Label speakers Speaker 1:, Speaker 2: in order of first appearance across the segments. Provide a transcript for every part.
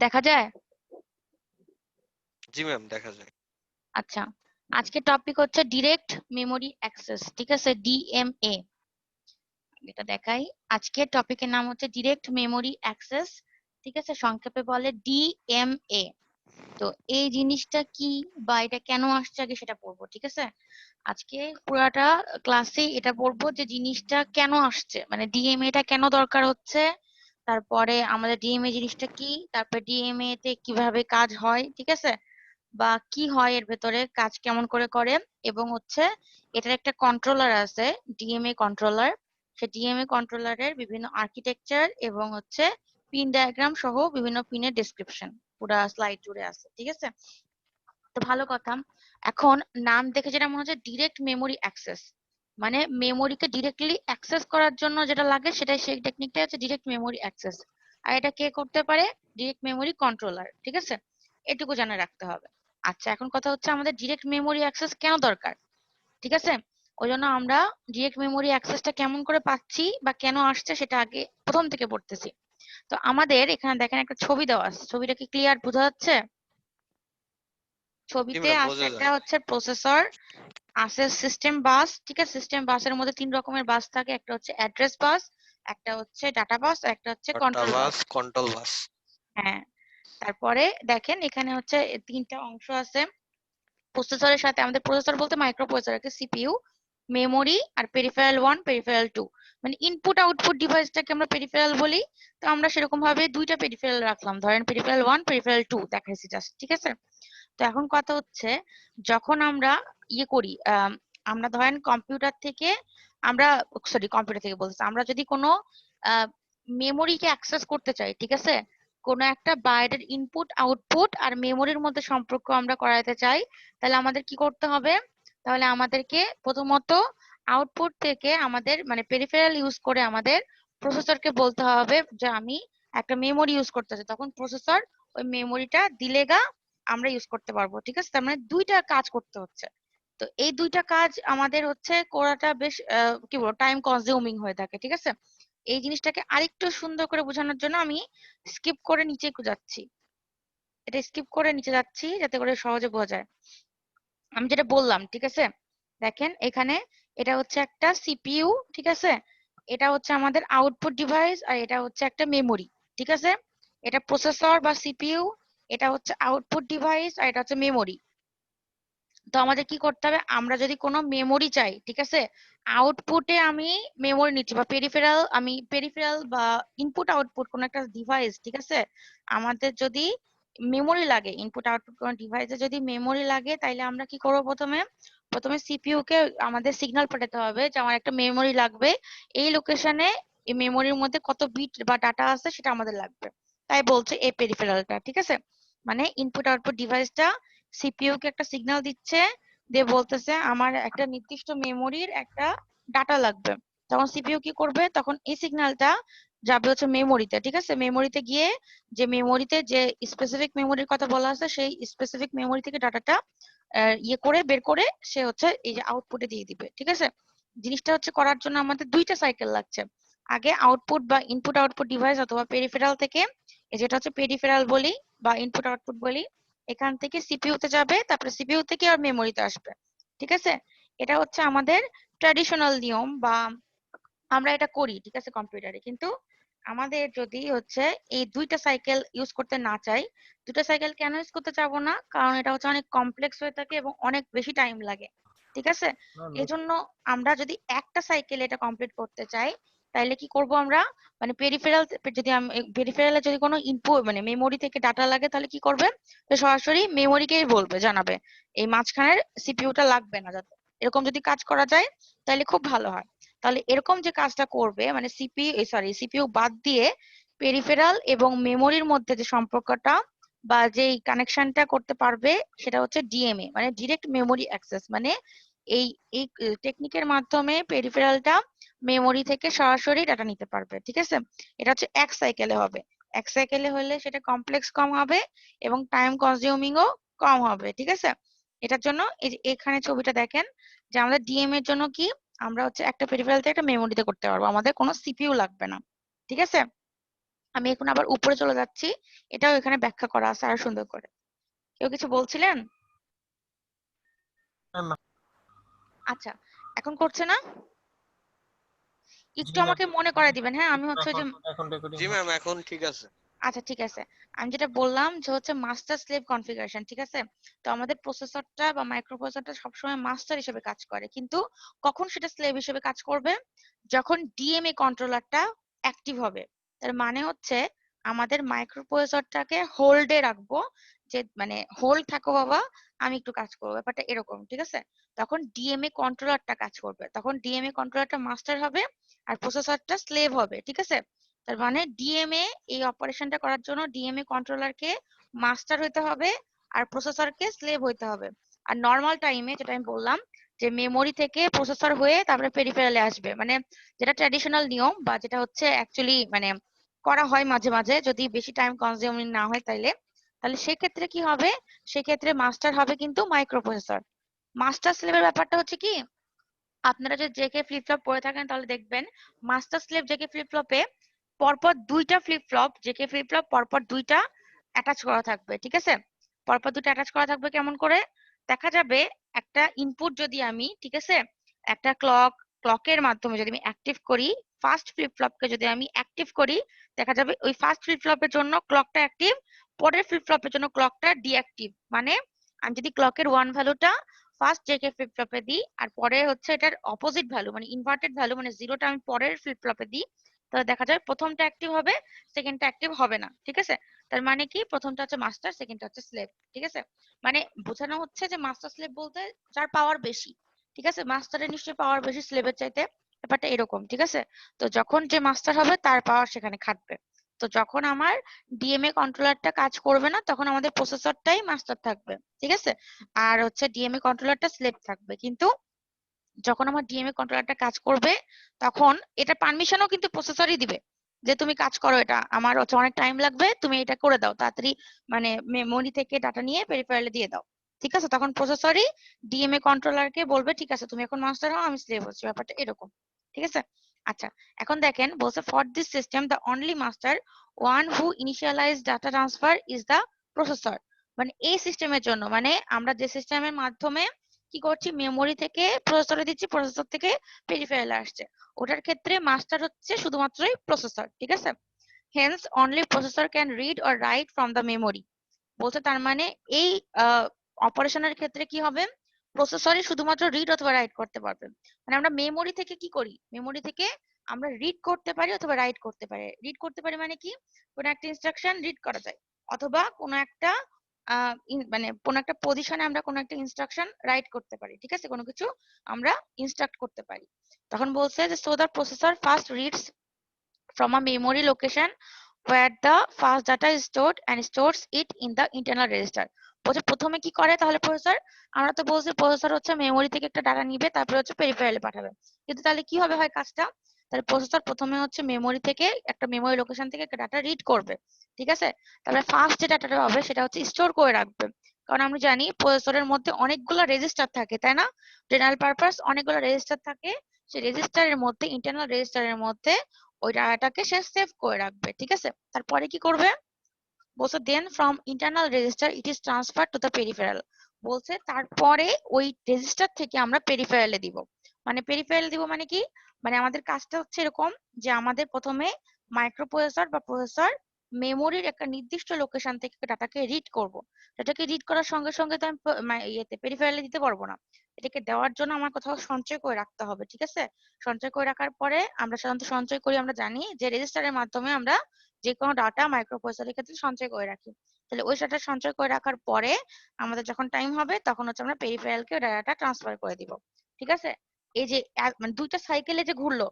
Speaker 1: দেখা যায়?
Speaker 2: জি ম্যাম, দেখা যায়।
Speaker 1: আচ্ছা, আজকে টপিক হচ্ছে ডিরেক্ট মেমোরি অ্যাক্সেস, ঠিক আছে, ডিএমএ। এটা দেখাই। আজকের টপিকের নাম হচ্ছে ডিরেক্ট মেমোরি অ্যাক্সেস, ঠিক আছে, সংক্ষেপে বলে ডিএমএ। তো এই জিনিসটা কি বা এটা কেন আসছে আগে সেটা পড়বো, ঠিক আছে। আজকে পুরাটা ক্লাসে এটা পড়বো যে জিনিসটা কেন আসছে, মানে ডিএমএ টা কেন দরকার হচ্ছে, তারপরে আমাদের ডিএমএ জিনিসটা কি, তারপরে ডিএমএ তে কিভাবে কাজ হয়, ঠিক আছে, বা কি হয় এর ভেতরে, কাজ কেমন করে করে, এবং হচ্ছে এটার একটা কন্ট্রোলার আছে, ডিএমএ কন্ট্রোলার। সে ডিএমএ কন্ট্রোলারের বিভিন্ন আর্কিটেকচার এবং হচ্ছে পিন ডায়াগ্রাম সহ বিভিন্ন পিনের ডেসক্রিপশন পুরা স্লাইড জুড়ে আছে, ঠিক আছে। তো ভালো কথা। এখন নাম দেখে যেটা মনে হচ্ছে ডিরেক্ট মেমোরি অ্যাক্সেস, মানে মেমোরিকে ডিরেক্টলি অ্যাক্সেস করার জন্য যেটা লাগে সেটাই, সেই টেকনিকটা হচ্ছে ডিরেক্ট মেমোরি অ্যাক্সেস। আর এটা কে করতে পারে? ডিরেক্ট মেমোরি কন্ট্রোলার, ঠিক আছে। এটুকু জানা রাখতে হবে। আচ্ছা, এখন কথা হচ্ছে আমাদের ডিরেক্ট মেমোরি অ্যাক্সেস কেন দরকার, ঠিক আছে। ওই জন্য আমরা ডিরেক্ট মেমোরি অ্যাক্সেসটা কেমন করে পাচ্ছি বা কেন আসছে সেটা আগে প্রথম থেকে পড়তেছি। তো আমাদের এখানে দেখেন একটা ছবি দেওয়া আছে, ছবিটা কি ক্লিয়ার বোঝা যাচ্ছে?
Speaker 2: জি
Speaker 1: ছবিতে
Speaker 2: ম্যাম,
Speaker 1: আছে
Speaker 2: বোঝা
Speaker 1: একটা
Speaker 2: যায়।
Speaker 1: হচ্ছে প্রসেসর, আছে সিস্টেম বাস, ঠিক আছে। সিস্টেম বাসের মধ্যে তিন রকমের বাস থাকে, একটা হচ্ছে অ্যাড্রেস বাস, একটা হচ্ছে ডাটা বাস, একটা হচ্ছে
Speaker 2: একটা
Speaker 1: কন্ট্রোল বাস।
Speaker 2: বাস, কন্ট্রোল বাস।
Speaker 1: হ্যাঁ, তারপরে দেখেন এখানে হচ্ছে তিনটা অংশ আছে প্রসেসরের সাথে। আমাদের প্রসেসর বলতে মাইক্রো প্রসেসরকে সিপিইউ, মেমোরি আর পেরিফেরাল ওয়ান, পেরিফেরাল টু, মানে ইনপুট আউটপুট ডিভাইসটাকে আমরা পেরিফেরাল বলি। তো আমরা সেরকম ভাবে দুইটা পেরিফেরাল রাখলাম, ধরেন পেরিফেরাল ওয়ান, পেরিফেরাল টু দেখাইছি জাস্ট, ঠিক আছে। তো এখন কথা হচ্ছে, যখন আমরা ইয়ে করি, আমরা ধরেন কম্পিউটার থেকে, আমরা, সরি কম্পিউটার থেকে বলতেছি, আমরা যদি কোনো মেমোরিকে অ্যাক্সেস করতে চাই, ঠিক আছে, কোনো একটা বাইরের ইনপুট আউটপুট আর মেমোরির মধ্যে সম্পর্ক আমরা করাতে চাই, তাহলে আমাদের কি করতে হবে? তাহলে আমাদেরকে প্রথমত আউটপুট থেকে আমাদের মানে পেরিফেরাল ইউজ করে আমাদের প্রসেসরকে বলতে হবে যে আমি একটা মেমোরি ইউজ করতে চাই, তখন প্রসেসর ওই মেমোরিটা দিলেগা আমরা ইউজ করতে পারবো, ঠিক আছে। তার মানে দুইটা কাজ করতে হচ্ছে। তো এই দুইটা কাজ আমাদের হচ্ছে করাটা বেশ কি বলবো, টাইম কনজিউমিং হয়ে থাকে, ঠিক আছে। এই জিনিসটাকে আরেকটু সুন্দর করে বোঝানোর জন্য আমি স্কিপ করে নিচে একটু যাচ্ছি, এটা স্কিপ করে নিচে যাচ্ছি যাতে করে সহজে বোঝা যায়। আমি যেটা বললাম, ঠিক আছে, দেখেন এখানে এটা হচ্ছে একটা সিপিইউ, ঠিক আছে, এটা হচ্ছে আমাদের আউটপুট ডিভাইস, আর এটা হচ্ছে একটা মেমোরি, ঠিক আছে। এটা প্রসেসর বা সিপিইউ, এটা হচ্ছে আউটপুট ডিভাইস, আর এটা হচ্ছে মেমোরি। তো আমাদের কি করতে হবে, আমরা যদি কোনো মেমোরি চাই, ঠিক আছে, আউটপুটে আমি মেমোরি নিচ্ছি বা পেরিফেরাল, আমি পেরিফেরাল বা ইনপুট আউটপুট কোন একটা ডিভাইস, ঠিক আছে, আমাদের যদি মেমোরি লাগে, ইনপুট আউটপুট কোন ডিভাইসে যদি মেমোরি লাগে, তাইলে আমরা কি করবো, প্রথমে প্রথমে সিপিইউ কে আমাদের সিগন্যাল পাঠাতে হবে যে আমার একটা মেমোরি লাগবে, এই লোকেশনে, এই মেমোরির মধ্যে কত বিট বা ডাটা আছে সেটা আমাদের লাগবে। তাই বলছে এই পেরিফেরালটা, ঠিক আছে, মানে ইনপুট আউটপুট ডিভাইসটা সিপিইউ কে একটা সিগন্যাল দিচ্ছে, দিয়ে বলতেছে আমার একটা নির্দিষ্ট মেমোরির একটা ডাটা লাগবে। তখন সিপিইউ কি করবে, তখন এই সিগন্যালটা যাবে হচ্ছে মেমোরিতে, ঠিক আছে। মেমোরিতে গিয়ে যে মেমোরিতে যে স্পেসিফিক মেমোরির কথা বলা আছে সেই স্পেসিফিক মেমোরি থেকে ডাটাটা ইয়ে করে বের করে সে হচ্ছে এই যে আউটপুটে দিয়ে দিবে, ঠিক আছে। জিনিসটা হচ্ছে করার জন্য আমাদের দুইটা সাইকেল লাগছে। আগে আউটপুট বা ইনপুট আউটপুট ডিভাইস অথবা পেরিফেরাল থেকে, এই যেটা হচ্ছে পেরিফেরাল বলি বা ইনপুট আউটপুট বলি, এখান থেকে সিপিইউ তে যাবে, তারপরে সিপিইউ থেকে আর মেমোরিতে আসবে, ঠিক আছে। এটা হচ্ছে আমাদের ট্র্যাডিশনাল নিয়ম বা আমরা এটা করি, ঠিক আছে, কম্পিউটারে। কিন্তু আমাদের যদি হচ্ছে এই দুইটা সাইকেল ইউজ করতে না চাই, দুটো সাইকেল কেন ইউজ করতে চাবো না, কারণ এটা হচ্ছে অনেক কমপ্লেক্স হয়ে থাকে এবং অনেক বেশি টাইম লাগে, ঠিক আছে। এই জন্য আমরা যদি একটা সাইকেল এটা কমপ্লিট করতে চাই, তাহলে কি করব আমরা, মানে পেরিফেরাল, যদি পেরিফেরালে যদি কোনো ইনপুট মানে মেমোরি থেকে ডাটা লাগে, তাহলে কি করবে, তো সরাসরি মেমোরিকেই বলবে, জানাবে এই মাঝখানের সিপিইউটা লাগবে না, যাতে এরকম যদি কাজ করা যায় তাহলে খুব ভালো হয়। তাহলে এরকম যে কাজটা করবে, মানে সিপিইউ বাদ দিয়ে পেরিফেরাল এবং মেমোরির মধ্যে যে সম্পর্কটা বা যেই কানেকশনটা করতে পারবে, সেটা হচ্ছে ডিএমএ, মানে ডিরেক্ট মেমোরি অ্যাক্সেস। মানে এই এই টেকনিকের মাধ্যমে পেরিফেরালটা মেমোরি থেকে সরাসরি ডাটা নিতে পারবে, ঠিক আছে। এটা হচ্ছে এক সাইকেলে হবে। এক সাইকেলে হলে সেটা কমপ্লেক্স কম হবে এবং টাইম কনজিউমিংও কম হবে, ঠিক আছে। এটার জন্য এই যে এখানে ছবিটা দেখেন, যে আমাদের ডিএম এর জন্য কি, আমরা হচ্ছে একটা পেরিফেরাল থেকে একটা মেমোরিতে করতে পারবো, আমাদের কোনো সিপিইউ লাগবে না, ঠিক আছে। আমি এখন আবার উপরে চলে যাচ্ছি, এটাও এখানে ব্যাখ্যা করা আছে আরো সুন্দর করে। কেউ কিছু বলছিলেন?
Speaker 2: না না।
Speaker 1: আচ্ছা, এখন করছে না?
Speaker 2: জি
Speaker 1: একটু
Speaker 2: ম্যাম,
Speaker 1: আমাকে মনে করে দিবেন, হ্যাঁ? আমি হচ্ছে ওই
Speaker 2: এখন
Speaker 1: যে
Speaker 2: এখন রেকর্ডিং
Speaker 3: জি ম্যাম,
Speaker 2: হচ্ছে।
Speaker 3: এখন ঠিক আছে।
Speaker 1: আচ্ছা ঠিক আছে, আমি যেটা বললাম যে হচ্ছে মাস্টার স্লেভ কনফিগারেশন, ঠিক আছে? তো আমাদের প্রসেসরটা বা মাইক্রো প্রসেসরটা সবসময় মাস্টার হিসেবে কাজ করে, কিন্তু কখন সেটা স্লেভ হিসেবে কাজ করবে? যখন ডিএমএ কন্ট্রোলারটা অ্যাক্টিভ হবে। তার মানে হচ্ছে আমাদের মাইক্রো প্রসেসরটাকে হোল্ডে রাখবো, যে মানে হোল্ড থাকো বাবা, আমি একটু কাজ করবো, ব্যাপারটা এরকম, ঠিক আছে? তখন ডিএমএ কন্ট্রোলারটা কাজ করবে, তখন ডিএমএ কন্ট্রোলারটা মাস্টার হবে আর প্রসেসরটা স্লেভ হবে, ঠিক আছে? তার মানে ডিএমএ এই অপারেশনটা করার জন্য ডিএমএ কন্ট্রোলারকে মাস্টার হইতে হবে আর প্রসেসরকে স্লেভ হইতে হবে। আর নর্মাল টাইমে যেটা আমি বললাম যে মেমোরি থেকে প্রসেসর হয়ে তারপরে পেরিফেরালে আসবে, মানে যেটা ট্র্যাডিশনাল নিয়ম বা যেটা হচ্ছে অ্যাকচুয়ালি মানে করা হয় মাঝে মাঝে, যদি বেশি টাইম কনজিউমিং না হয় তাইলে, তাহলে সেক্ষেত্রে কি হবে? সেক্ষেত্রে মাস্টার হবে কিন্তু মাইক্রো প্রসেসর। মাস্টার স্লেভের ব্যাপারটা হচ্ছে কি, আপনারা যদি জেকে ফ্লিপ ফ্লপ পড়ে থাকেন তাহলে দেখবেন মাস্টার স্লেভ জেকে ফ্লিপ ফ্লপে পরপর দুইটা flip flop, JK flip flop পরপর দুইটা অ্যাটাচ করা থাকবে, ঠিক আছে? পরপর দুটো অ্যাটাচ করা থাকবে কেমন করে? দেখা যাবে একটা ইনপুট যদি আমি, ঠিক আছে, একটা ক্লকের মাধ্যমে যদি আমি অ্যাক্টিভ করি, ফার্স্ট ফ্লিপ ফ্লপকে যদি আমি অ্যাক্টিভ করি, দেখা যাবে ওই ফার্স্ট ফ্লিপ ফ্লপের জন্য ক্লকটা অ্যাক্টিভ, পরের ফ্লিপ ফ্লপের জন্য ক্লকটা ডিঅ্যাক্টিভ। মানে আমি যদি ক্লকের ওয়ান ভ্যালুটা ফার্স্ট জেকে ফ্লিপ ফ্লপে দিই আর পরে হচ্ছে এটার অপোজিট ভ্যালু মানে ইনভার্টেড ভ্যালু মানে জিরোটা আমি পরের ফ্লিপ ফ্লপে দিই, তাহলে দেখা যায় প্রথমটা অ্যাক্টিভ হবে, সেকেন্ডটা অ্যাক্টিভ হবে না, ঠিক আছে? তার মানে কি, প্রথমটা হচ্ছে মাস্টার, সেকেন্ডটা হচ্ছে স্লেভ, ঠিক আছে? মানে বোঝানো হচ্ছে যে মাস্টার স্লেভ বলতে যার পাওয়ার বেশি, ঠিক আছে? মাস্টারের নিশ্চয়ই পাওয়ার বেশি স্লেভের চাইতে, ব্যাপারটা এরকম, ঠিক আছে? তো যখন যে মাস্টার হবে তার পাওয়ার সেখানে খাটবে। তো যখন আমার ডিএমএ কন্ট্রোলারটা কাজ করবে না তখন আমাদের প্রসেসরটাই মাস্টার থাকবে, ঠিক আছে? আর হচ্ছে ডিএমএ কন্ট্রোলারটা স্লেভ থাকবে। কিন্তু যখন আমার ডিএমএ কন্ট্রোলারটা কাজ করবে তখন এটা পারমিশনও কিন্তু প্রসেসরই দিবে, যে তুমি কাজ করো, এটা আমার হচ্ছে অনেক টাইম লাগবে, তুমি এটা করে দাও তাড়াতাড়ি, মানে মেমোরি থেকে ডাটা নিয়ে পেরিফেরালে দিয়ে দাও, ঠিক আছে? তখন প্রসেসরই ডিএমএ কন্ট্রোলারকে বলবে ঠিক আছে তুমি এখন মাস্টার হও, আমি স্লেভ হচ্ছি, ব্যাপারটা এরকম, ঠিক আছে? আচ্ছা, এখন দেখেন বলছে for this system the only master one who initialize data transfer is the processor. মানে এই সিস্টেমের জন্য, মানে আমরা যে সিস্টেমের মাধ্যমে কি করছি, মেমোরি থেকে প্রসেসরে দিচ্ছি, প্রসেসর থেকে পেরিফেরালে আসছে, ওটার ক্ষেত্রে মাস্টার হচ্ছে শুধুমাত্রই প্রসেসর, ঠিক আছে? Hence only processor can read or write from the memory. বলতে তার মানে এই অপারেশনের ক্ষেত্রে কি হবে, প্রসেসরই শুধুমাত্র রিড অথবা রাইট করতে পারবে। মানে আমরা মেমোরি থেকে কি করি, মেমোরি থেকে আমরা রিড করতে পারি অথবা রাইট করতে পারি। রিড করতে পারি মানে কি, কোনো একটা ইনস্ট্রাকশন রিড করা যায়, অথবা কোনো একটা মানে কোনো একটা পজিশনে আমরা কোনো একটা ইনস্ট্রাকশন রাইট করতে পারি, ঠিক আছে? কোনো কিছু আমরা ইনস্ট্রাক্ট করতে পারি। তখন বলছে যে so the processor first reads from a memory location where the fast data is stored and stores it in the internal register। বলছে প্রথমে কি করে তাহলে প্রসেসর, আমরা তো বলছি প্রসেসর হচ্ছে মেমোরি থেকে একটা ডাটা নিবে তারপরে হচ্ছে পেরিফেরালে পাঠাবে, কিন্তু তাহলে কি হবে হয় কাজটা, তাহলে প্রসেসর প্রথমে হচ্ছে মেমোরি থেকে একটা মেমোরি লোকেশন থেকে একটা ডাটা রিড করবে, ঠিক আছে? তারপরে ফার্স্ট যে ডাটাটা হবে সেটা হচ্ছে স্টোর করে রাখবে, কারণ আমরা জানি প্রসেসরের মধ্যে অনেকগুলো রেজিস্টার থাকে, তাই না? জেনারেল পারপাস অনেকগুলো রেজিস্টার থাকে, সেই রেজিস্টারের মধ্যে, ইন্টারনাল রেজিস্টারের মধ্যে ওই ডাটাটাকে সে সেভ করে রাখবে, ঠিক আছে? তারপরে কি করবে, বলছে then from internal register it is transfer to the peripheral. বলছে তারপরে ওই রেজিস্টার থেকে আমরা পেরিফেরালে দিব। মানে পেরিফেরাল দিব মানে কি, মানে আমাদের কাজটা হচ্ছে এরকম যে আমাদের প্রথমে মাইক্রো প্রসেসর বা প্রসেসর মেমোরির একটা নির্দিষ্ট লোকেশন থেকে ডাটাকে রিড করব। ডাটাকে রিড করার সঙ্গে সঙ্গে তো আমি ইয়েতে পেরিফেরালে দিতে পারবো না, এটাকে দেওয়ার জন্য আমার কোথাও সঞ্চয় করে রাখতে হবে, ঠিক আছে? সঞ্চয় করে রাখার পরে আমরা সাধারণত সঞ্চয় করি, আমরা জানি যে রেজিস্টারের মাধ্যমে আমরা যে কোনো ডাটা মাইক্রো প্রসেসরের ক্ষেত্রে সঞ্চয় করে রাখি। তাহলে ওই ডাটা সঞ্চয় করে রাখার পরে আমাদের যখন টাইম হবে তখন হচ্ছে আমরা পেরিফেরালকে ওই ডাটাটা ট্রান্সফার করে দিব, ঠিক আছে? এই যে মানে দুইটা সাইকেলে যে ঘুরলো,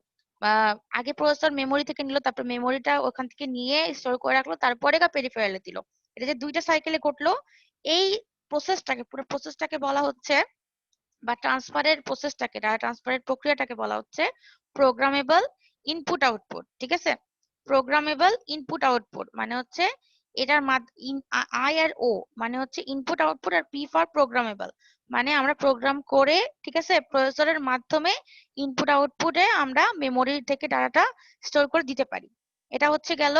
Speaker 1: আগে প্রসেসর মেমোরি থেকে নিল, তারপর মেমোরিটা ওখান থেকে নিয়ে স্টোর করে রাখলো, তারপরে পেরিফেরালে দিল, এটা যে দুইটা সাইকেলে ঘটলো, এই প্রসেসটাকে, পুরো প্রসেসটাকে বলা হচ্ছে, বা ট্রান্সফারের প্রসেসটাকে, ডাটা ট্রান্সফারের প্রক্রিয়াটাকে বলা হচ্ছে প্রোগ্রামেবল ইনপুট আউটপুট, ঠিক আছে? প্রোগ্রামেবল ইনপুট আউটপুট মানে হচ্ছে এটার আই আর ও মানে হচ্ছে ইনপুট আউটপুট, আর পি ফর প্রোগ্রামেবল মানে আমরা প্রোগ্রাম করে, ঠিক আছে, প্রসেসরের মাধ্যমে ইনপুট আউটপুটে আমরা মেমোরি থেকে ডাটাটা স্টোর করে দিতে পারি। এটা হচ্ছে গেল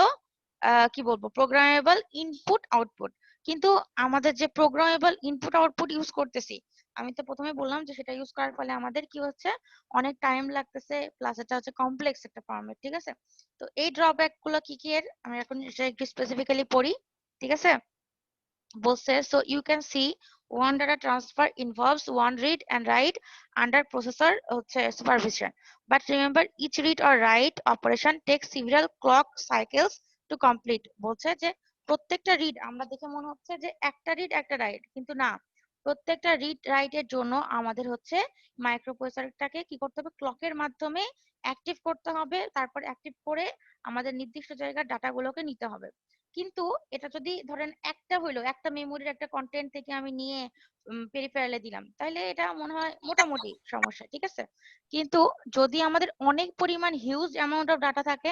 Speaker 1: কি বলবো, প্রোগ্রামেবল ইনপুট আউটপুট। কিন্তু আমাদের যে প্রোগ্রামেবল ইনপুট আউটপুট ইউজ করতেছি, আমি তো প্রথমে বললাম যে সেটা ইউজ করার ফলে আমাদের কি হচ্ছে, অনেক টাইম লাগতেছে, প্লাস এটা হচ্ছে কমপ্লেক্স একটা ফরম্যাট, ঠিক আছে। তো এই ড্রব্যাক গুলো কি কি এর, আমি এখন এটা একটু স্পেসিফিক্যালি পড়ি, ঠিক আছে। বলছে, so you can see one data transfer involves one read and write under processor হচ্ছে supervision, but remember each read or write operation takes several clock cycles to complete। বলছে যে প্রত্যেকটা রিড আমরা দেখে মনে হচ্ছে যে একটা রিড একটা রাইট, কিন্তু না, প্রত্যেকটা রিড রাইটের জন্য আমাদের হচ্ছে মাইক্রোপ্রসেসরটাকে কি করতে হবে, ক্লকের মাধ্যমে অ্যাক্টিভ করতে হবে, তারপর অ্যাক্টিভ করে আমাদের নির্দিষ্ট জায়গার ডাটাগুলোকে নিতে হবে। কিন্তু এটা যদি ধরেন একটা হইলো, একটা মেমোরির একটা কন্টেন্ট থেকে আমি নিয়ে পেরিফেরালে দিলাম, তাহলে এটা মনে হয় মোটামুটি সমস্যা, ঠিক আছে। কিন্তু যদি আমাদের অনেক পরিমাণ হিউজ অ্যামাউন্ট অফ ডাটা থাকে,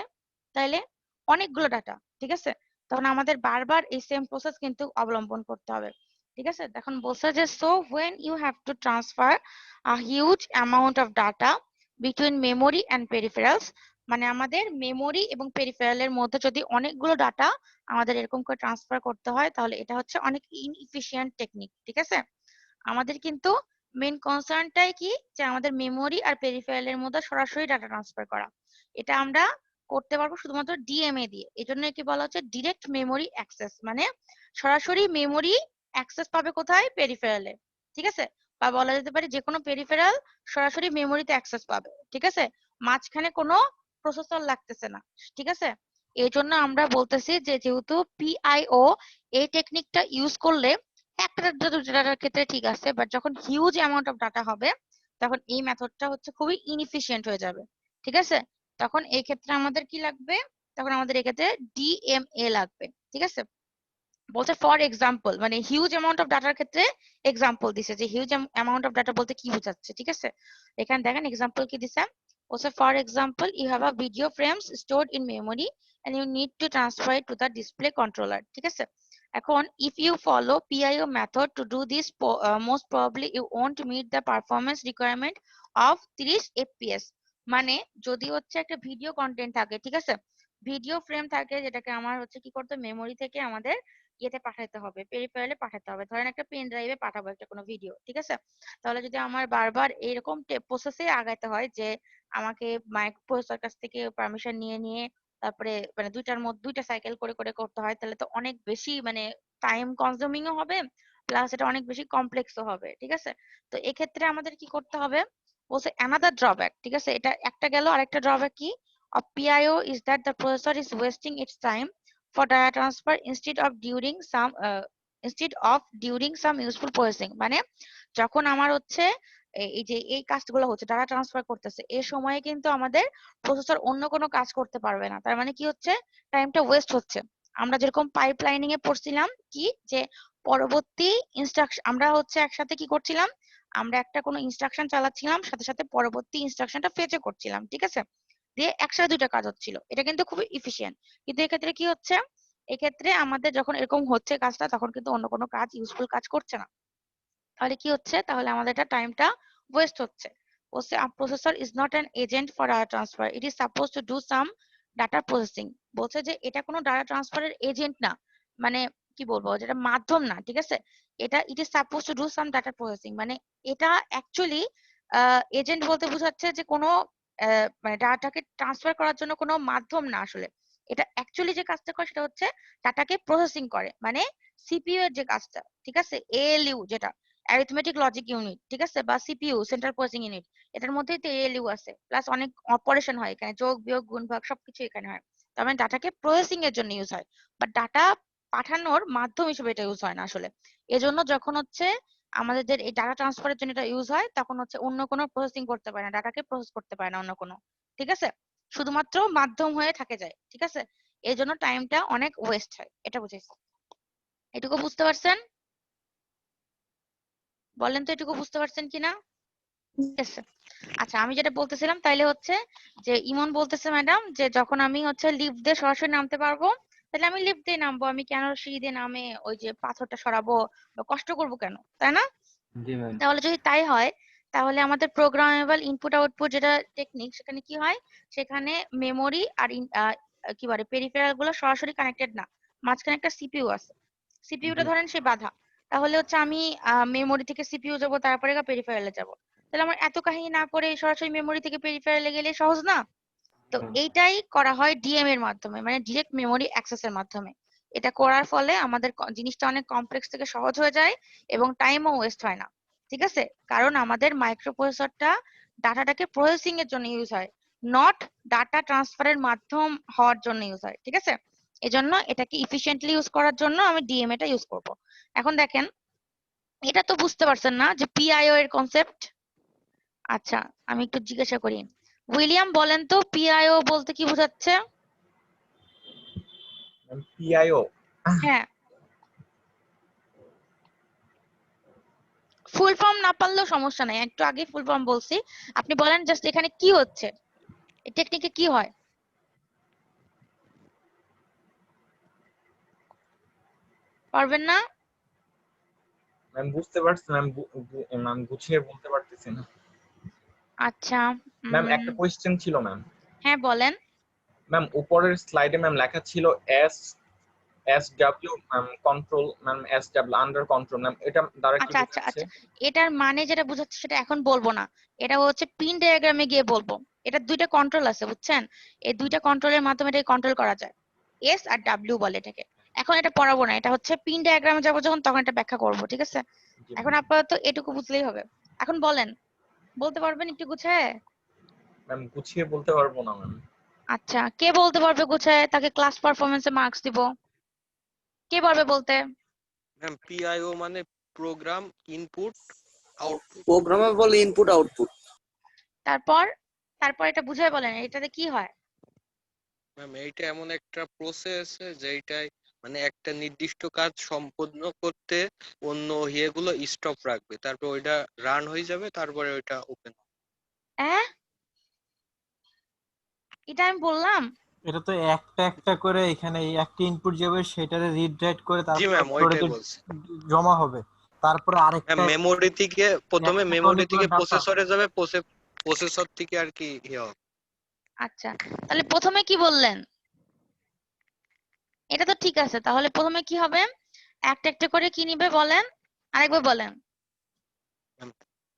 Speaker 1: তাহলে অনেকগুলো ডাটা, ঠিক আছে, তখন আমাদের বারবার এই সেম প্রসেস কিন্তু অবলম্বন করতে হবে, ঠিক আছে। এখন বলছে যে so when you have to transfer a huge amount of data between memory and peripherals, মানে আমাদের মেমোরি এবং পেরিফেরালের মধ্যে যদি অনেকগুলো ডাটা আমাদের এরকম করে ট্রান্সফার করতে হয়, তাহলে এটা হচ্ছে অনেক ইনএফিশিয়েন্ট টেকনিক, ঠিক আছে। আমাদের কিন্তু মেইন কনসার্নটাই কি, যে আমাদের মেমোরি আর পেরিফেরালের মধ্যে সরাসরি ডাটা ট্রান্সফার করা। এটা আমরা করতে পারবো শুধুমাত্র ডিএমএ দিয়ে। এজন্য কি বলা হচ্ছে ডিরেক্ট মেমোরি অ্যাক্সেস, মানে সরাসরি মেমোরি অ্যাক্সেস পাবে কোথায়, পেরিফেরালে, ঠিক আছে। বা বলা যেতে পারে যে কোনো পেরিফেরাল সরাসরি মেমোরিতে অ্যাক্সেস পাবে, ঠিক আছে, মাঝখানে কোনো প্রসেসর লাগতেছে না, ঠিক আছে। এই জন্য আমরা বলতেছি যে যেহেতু পিআইও এই টেকনিকটা ইউজ করলে একটা দুটো ডাটার ক্ষেত্রে ঠিক আছে, বাট যখন হিউজ অ্যামাউন্ট অফ ডাটা হবে তখন এই মেথডটা হচ্ছে খুবই ইনএফিশিয়েন্ট হয়ে যাবে, ঠিক আছে। তখন এই ক্ষেত্রে আমাদের কি লাগবে, তখন আমাদের এক্ষেত্রে ডিএমএ লাগবে, ঠিক আছে। বলছে ফর এক্সাম্পল, মানে হিউজ অ্যামাউন্ট অফ ডাটার ক্ষেত্রে এক্সাম্পল দিছে, যে হিউজ অ্যামাউন্ট অফ ডাটা বলতে কি বোঝাচ্ছে, ঠিক আছে। এখানে দেখেন এক্সাম্পল কি দিছে। বলছে for example you have a video frames stored in memory and you need to transfer it to the display controller, ঠিক আছে। এখন if you follow PIO method to do this, most probably you won't meet the performance requirement of 30 fps। মানে যদি হচ্ছে একটা video content থাকে, ঠিক আছে, ভিডিও ফ্রেম থাকে, যেটাকে আমার হচ্ছে কি করতে, মেমোরি থেকে আমাদের ইয়েতে পাঠাতে হবে, পেরিফেরালে পাঠাতে হবে, ধরেন একটা পেন ড্রাইভে পাঠাবো একটা কোনো ভিডিও, ঠিক আছে। তাহলে যদি আমার বারবার এরকম প্রসেসে আগাইতে হয় যে আমাকে মাইক্রোপ্রসেসর কাছ থেকে পারমিশন নিয়ে নিয়ে তারপরে মানে দুইটার মধ্যে দুইটা সাইকেল করে করে করতে হয়, তাহলে তো অনেক বেশি মানে টাইম কনজিউমিংও হবে, প্লাস এটা অনেক বেশি কমপ্লেক্সও হবে, ঠিক আছে। তো এক্ষেত্রে আমাদের কি করতে হবে, বলছে অ্যানাদার ড্রব্যাক, ঠিক আছে, এটা একটা গেল, আরেকটা ড্রব্যাক কি of PIO is that the processor is wasting its time for data transfer instead of during some useful processing। মানে যখন আমার হচ্ছে এই যে এই কাজগুলো হচ্ছে, ডাটা ট্রান্সফার করতেছে, এই সময়ে কিন্তু আমাদের প্রসেসর অন্য কোনো কাজ করতে পারবে না, তার মানে কি হচ্ছে, টাইমটা ওয়েস্ট হচ্ছে। আমরা যেরকম পাইপলাইনিং এ পড়ছিলাম কি, যে পরবর্তী ইনস্ট্রাকশন আমরা হচ্ছে একসাথে কি করছিলাম, আমরা একটা কোনো ইনস্ট্রাকশন চালাচ্ছিলাম, সাথে সাথে পরবর্তী ইনস্ট্রাকশনটা ফেচে করছিলাম, ঠিক আছে, দিয়ে একসাথে দুইটা কাজ হচ্ছিল, এটা কিন্তু খুবই ইফিশিয়েন্ট। কিন্তু এক্ষেত্রে কি হচ্ছে, এক্ষেত্রে আমাদের যখন এরকম হচ্ছে কাজটা, তখন কিন্তু অন্য কোনো কাজ, ইউজফুল কাজ করছে না, তাহলে কি হচ্ছে, তাহলে আমাদের এটা টাইমটা ওয়েস্ট হচ্ছে। বলছে a processor is not an agent for data transfer, it is supposed to do some data processing। বলছে যে এটা কোনো ডাটা ট্রান্সফারের এজেন্ট না, মানে কি বলবো, যেটা মাধ্যম না, ঠিক আছে। এটা it is suppose to do some data processing, মানে এটা অ্যাকচুয়ালি এজেন্ট বলতে বোঝাচ্ছে যে কোনো মানে ডাটাকে ট্রান্সফার করার জন্য কোনো মাধ্যম না আসলে। এটা অ্যাকচুয়ালি যে কাজটা করে সেটা হচ্ছে ডাটাকে প্রসেসিং করে, মানে সিপিইউ এর যে কাজটা, ঠিক আছে, এএলইউ যেটা অ্যারিথমেটিক লজিক ইউনিট, ঠিক আছে, বা সিপিইউ সেন্ট্রাল প্রসেসিং ইউনিট, এটার মধ্যেই তো এএলইউ আছে, প্লাস অনেক অপারেশন হয় এখানে, যোগ বিয়োগ গুণ ভাগ সবকিছু এখানে হয়। তার মানে ডাটাকে প্রসেসিং এর জন্য ইউজ হয়, বাট ডাটা পাঠানোর মাধ্যম হিসেবে এটা ইউজ হয় না আসলে। এজন্য যখন হচ্ছে আমাদের যে এই ডাটা ট্রান্সফারের জন্য এটা ইউজ হয়, তখন হচ্ছে অন্য কোনো প্রসেসিং করতে পারে না, ডাটাকে প্রসেস করতে পারে না অন্য কোনো, ঠিক আছে, শুধুমাত্র মাধ্যম হয়ে থাকে যায়, ঠিক আছে। এই জন্য টাইমটা অনেক ওয়েস্ট হয়, এটা বুঝেছি। এটুকু বুঝতে পারছেন? বলেন তো এটুকু বুঝতে পারছেন কিনা? ঠিক আছে। আচ্ছা, আমি যেটা বলতেছিলাম তাইলে হচ্ছে যে ইমন বলতেছে ম্যাডাম যে যখন আমি হচ্ছে লিফট দিয়ে সরাসরি নামতে পারবো, তাহলে আমি লিফট দিয়ে নামবো, আমি কেন সিঁড়ি দিয়ে নামে ওই যে পাথরটা সরাবো বা কষ্ট করবো কেন, তাই না?
Speaker 2: জি ম্যাম।
Speaker 1: তাহলে যদি তাই হয়, তাহলে আমাদের প্রোগ্রামেবল ইনপুট আউটপুট যেটা টেকনিক, সেখানে কি হয়, সেখানে মেমোরি আর কি বলে পেরিফেরাল গুলো সরাসরি কানেক্টেড না, মাঝখানে একটা সিপিইউ আছে, সিপিইউটা
Speaker 2: জি
Speaker 1: ধরেন সে বাধা, তাহলে হচ্ছে আমি মেমোরি থেকে সিপিইউ যাব, তারপরে পেরিফেরালে যাব, তাহলে আমার এত কাহিনী না করে সরাসরি মেমোরি থেকে পেরিফেরালে গেলে সহজ না? তো
Speaker 2: হুম,
Speaker 1: এইটাই করা হয় ডিএম এর মাধ্যমে, মানে ডিরেক্ট মেমোরি অ্যাক্সেসের মাধ্যমে। এটা করার ফলে আমাদের জিনিসটা অনেক কমপ্লেক্স থেকে সহজ হয়ে যায় এবং টাইমও ওয়েস্ট হয় না। ঠিক আছে? কারণ আমাদের মাইক্রোপ্রসেসরটা ডাটাটাকে প্রসেসিং এর জন্য ইউজ হয়, নট ডাটা ট্রান্সফারের মাধ্যম হওয়ার জন্য ইউজ হয়। ঠিক আছে? এজন্য এটাকে ইফিশিয়েন্টলি ইউজ করার জন্য আমি ডিএমএ টা ইউজ করব। এখন দেখেন, এটা তো বুঝতে পারছেন না যে পিআইও এর কনসেপ্ট? আচ্ছা, আমি একটু জিজ্ঞাসা করি, উইলিয়াম বলেন তো পিআইও বলতে কি বোঝাচ্ছে?
Speaker 2: পিআইও
Speaker 1: হ্যাঁ, ফুল ফর্ম না পারলেও সমস্যা নাই, একটু আগে ফুল ফর্ম বলছি, আপনি বলেন জাস্ট এখানে কি হচ্ছে, এই টেকনিকে কি হয়? পারবেন না?
Speaker 2: ম্যাম বুঝতে পারছি ম্যাম, ম্যাম গুছিয়ে বলতে পারতেছি না
Speaker 1: আচ্ছা,
Speaker 2: ম্যাম। একটা কোয়েশ্চেন ছিল ম্যাম।
Speaker 1: হ্যাঁ বলেন।
Speaker 2: ম্যাম উপরের স্লাইডে ম্যাম লেখা ছিল S S W ma'am control, ma'am S W under control, ma'am এটা দ্বারা কি
Speaker 1: আচ্ছা আচ্ছা
Speaker 2: বোঝাচ্ছে?
Speaker 1: আচ্ছা, এটার মানে যেটা বোঝাচ্ছে সেটা এখন বলবো না, এটা হচ্ছে পিন ডায়াগ্রামে গিয়ে বলবো। এটা দুইটা কন্ট্রোল আছে বুঝছেন, এই দুইটা কন্ট্রোলের মাধ্যমে এটাকে কন্ট্রোল করা যায়, এস আর ডাব্লিউ বলে এটাকে। এখন এটা পড়াবো না, এটা হচ্ছে পিন ডায়াগ্রামে যাবো যখন, তখন এটা ব্যাখ্যা করবো। ঠিক আছে?
Speaker 2: জি
Speaker 1: এখন আপাতত এটুকু বুঝলেই হবে। এখন বলেন, বলতে পারবেন একটু গুছায়?
Speaker 2: ম্যাম গুছিয়ে বলতে পারবো না ম্যাম।
Speaker 1: আচ্ছা, কে বলতে পারবে গুছায়, তাকে ক্লাস পারফরমেন্সে মার্কস দিব। কে পারবে বলতে?
Speaker 3: ম্যাম পিআইও মানে program input output.
Speaker 4: Programmable input output.
Speaker 1: তারপর, তারপর এটা বুঝায় বলেন এটাতে কি হয়।
Speaker 3: ম্যাম এইটা এমন একটা প্রসেস যেটাই মানে একটা নির্দিষ্ট কাজ সম্পন্ন করতে অন্য ইয়েগুলো স্টপ রাখবে, তারপর ওইটা রান হয়ে যাবে, তারপরে ওইটা ওপেন।
Speaker 1: হ্যাঁ, এটা আমি বললাম?
Speaker 5: এটা তো একটা একটা করে এখানে এই একটা ইনপুট যাবে, সেটারে রিড রাইট করে
Speaker 3: জি
Speaker 5: তারপর
Speaker 3: ম্যাম ওইটাই
Speaker 5: স্টোরেজে
Speaker 3: বলছি।
Speaker 5: জমা হবে, তারপরে
Speaker 3: ম্যাম
Speaker 5: আরেকটা
Speaker 3: মেমোরি থেকে প্রথমে
Speaker 5: একসাথে
Speaker 3: মেমোরি
Speaker 5: অনেকগুলো
Speaker 3: থেকে
Speaker 5: ডাটা।
Speaker 3: প্রসেসরে যাবে, প্রসেসর থেকে আর কি ইয়ে হবে।
Speaker 1: আচ্ছা, তাহলে প্রথমে কি বললেন? এটা তো ঠিক আছে, তাহলে প্রথমে কি হবে? একটা একটা করে কি নিবে বলেন, আরেকবার বলেন।
Speaker 3: ম্যাম,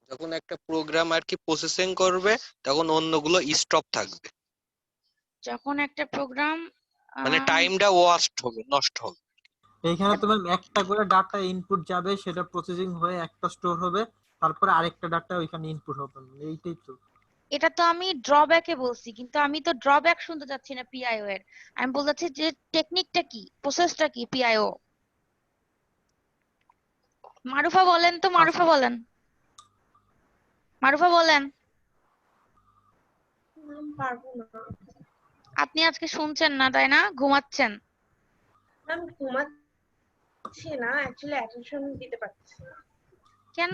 Speaker 3: যখন একটা প্রোগ্রাম আর কি প্রসেসিং করবে তখন অন্যগুলো স্টপ থাকবে,
Speaker 1: যখন একটা প্রোগ্রাম
Speaker 3: মানে টাইমটা ওয়াস্ট হবে, নষ্ট হবে।
Speaker 5: এইখানে তো ম্যাম একটা করে ডাটা ইনপুট যাবে, সেটা প্রসেসিং হয়ে একটা স্টোর হবে, তারপরে আরেকটা ডাটা ওইখানে ইনপুট হবে, এইটাই তো।
Speaker 1: এটা তো আমি ড্রব্যাকে বলছি, কিন্তু আমি তো ড্রব্যাক শুনতে চাচ্ছি না পিআইও এর, আমি বলতে চাচ্ছি যে টেকনিকটা কি, প্রসেসটা কি পিআইও। মারুফা বলেন তো, মারুফা বলেন, মারুফা বলেন।
Speaker 6: পারবো না
Speaker 1: আপনি আজকে শুনছেন না তাই না, ঘুমাচ্ছেন?
Speaker 6: ম্যাম, ঘুমাচ্ছি না, অ্যাকচুয়ালি অ্যাটেনশন দিতে পারছি না
Speaker 1: কেন?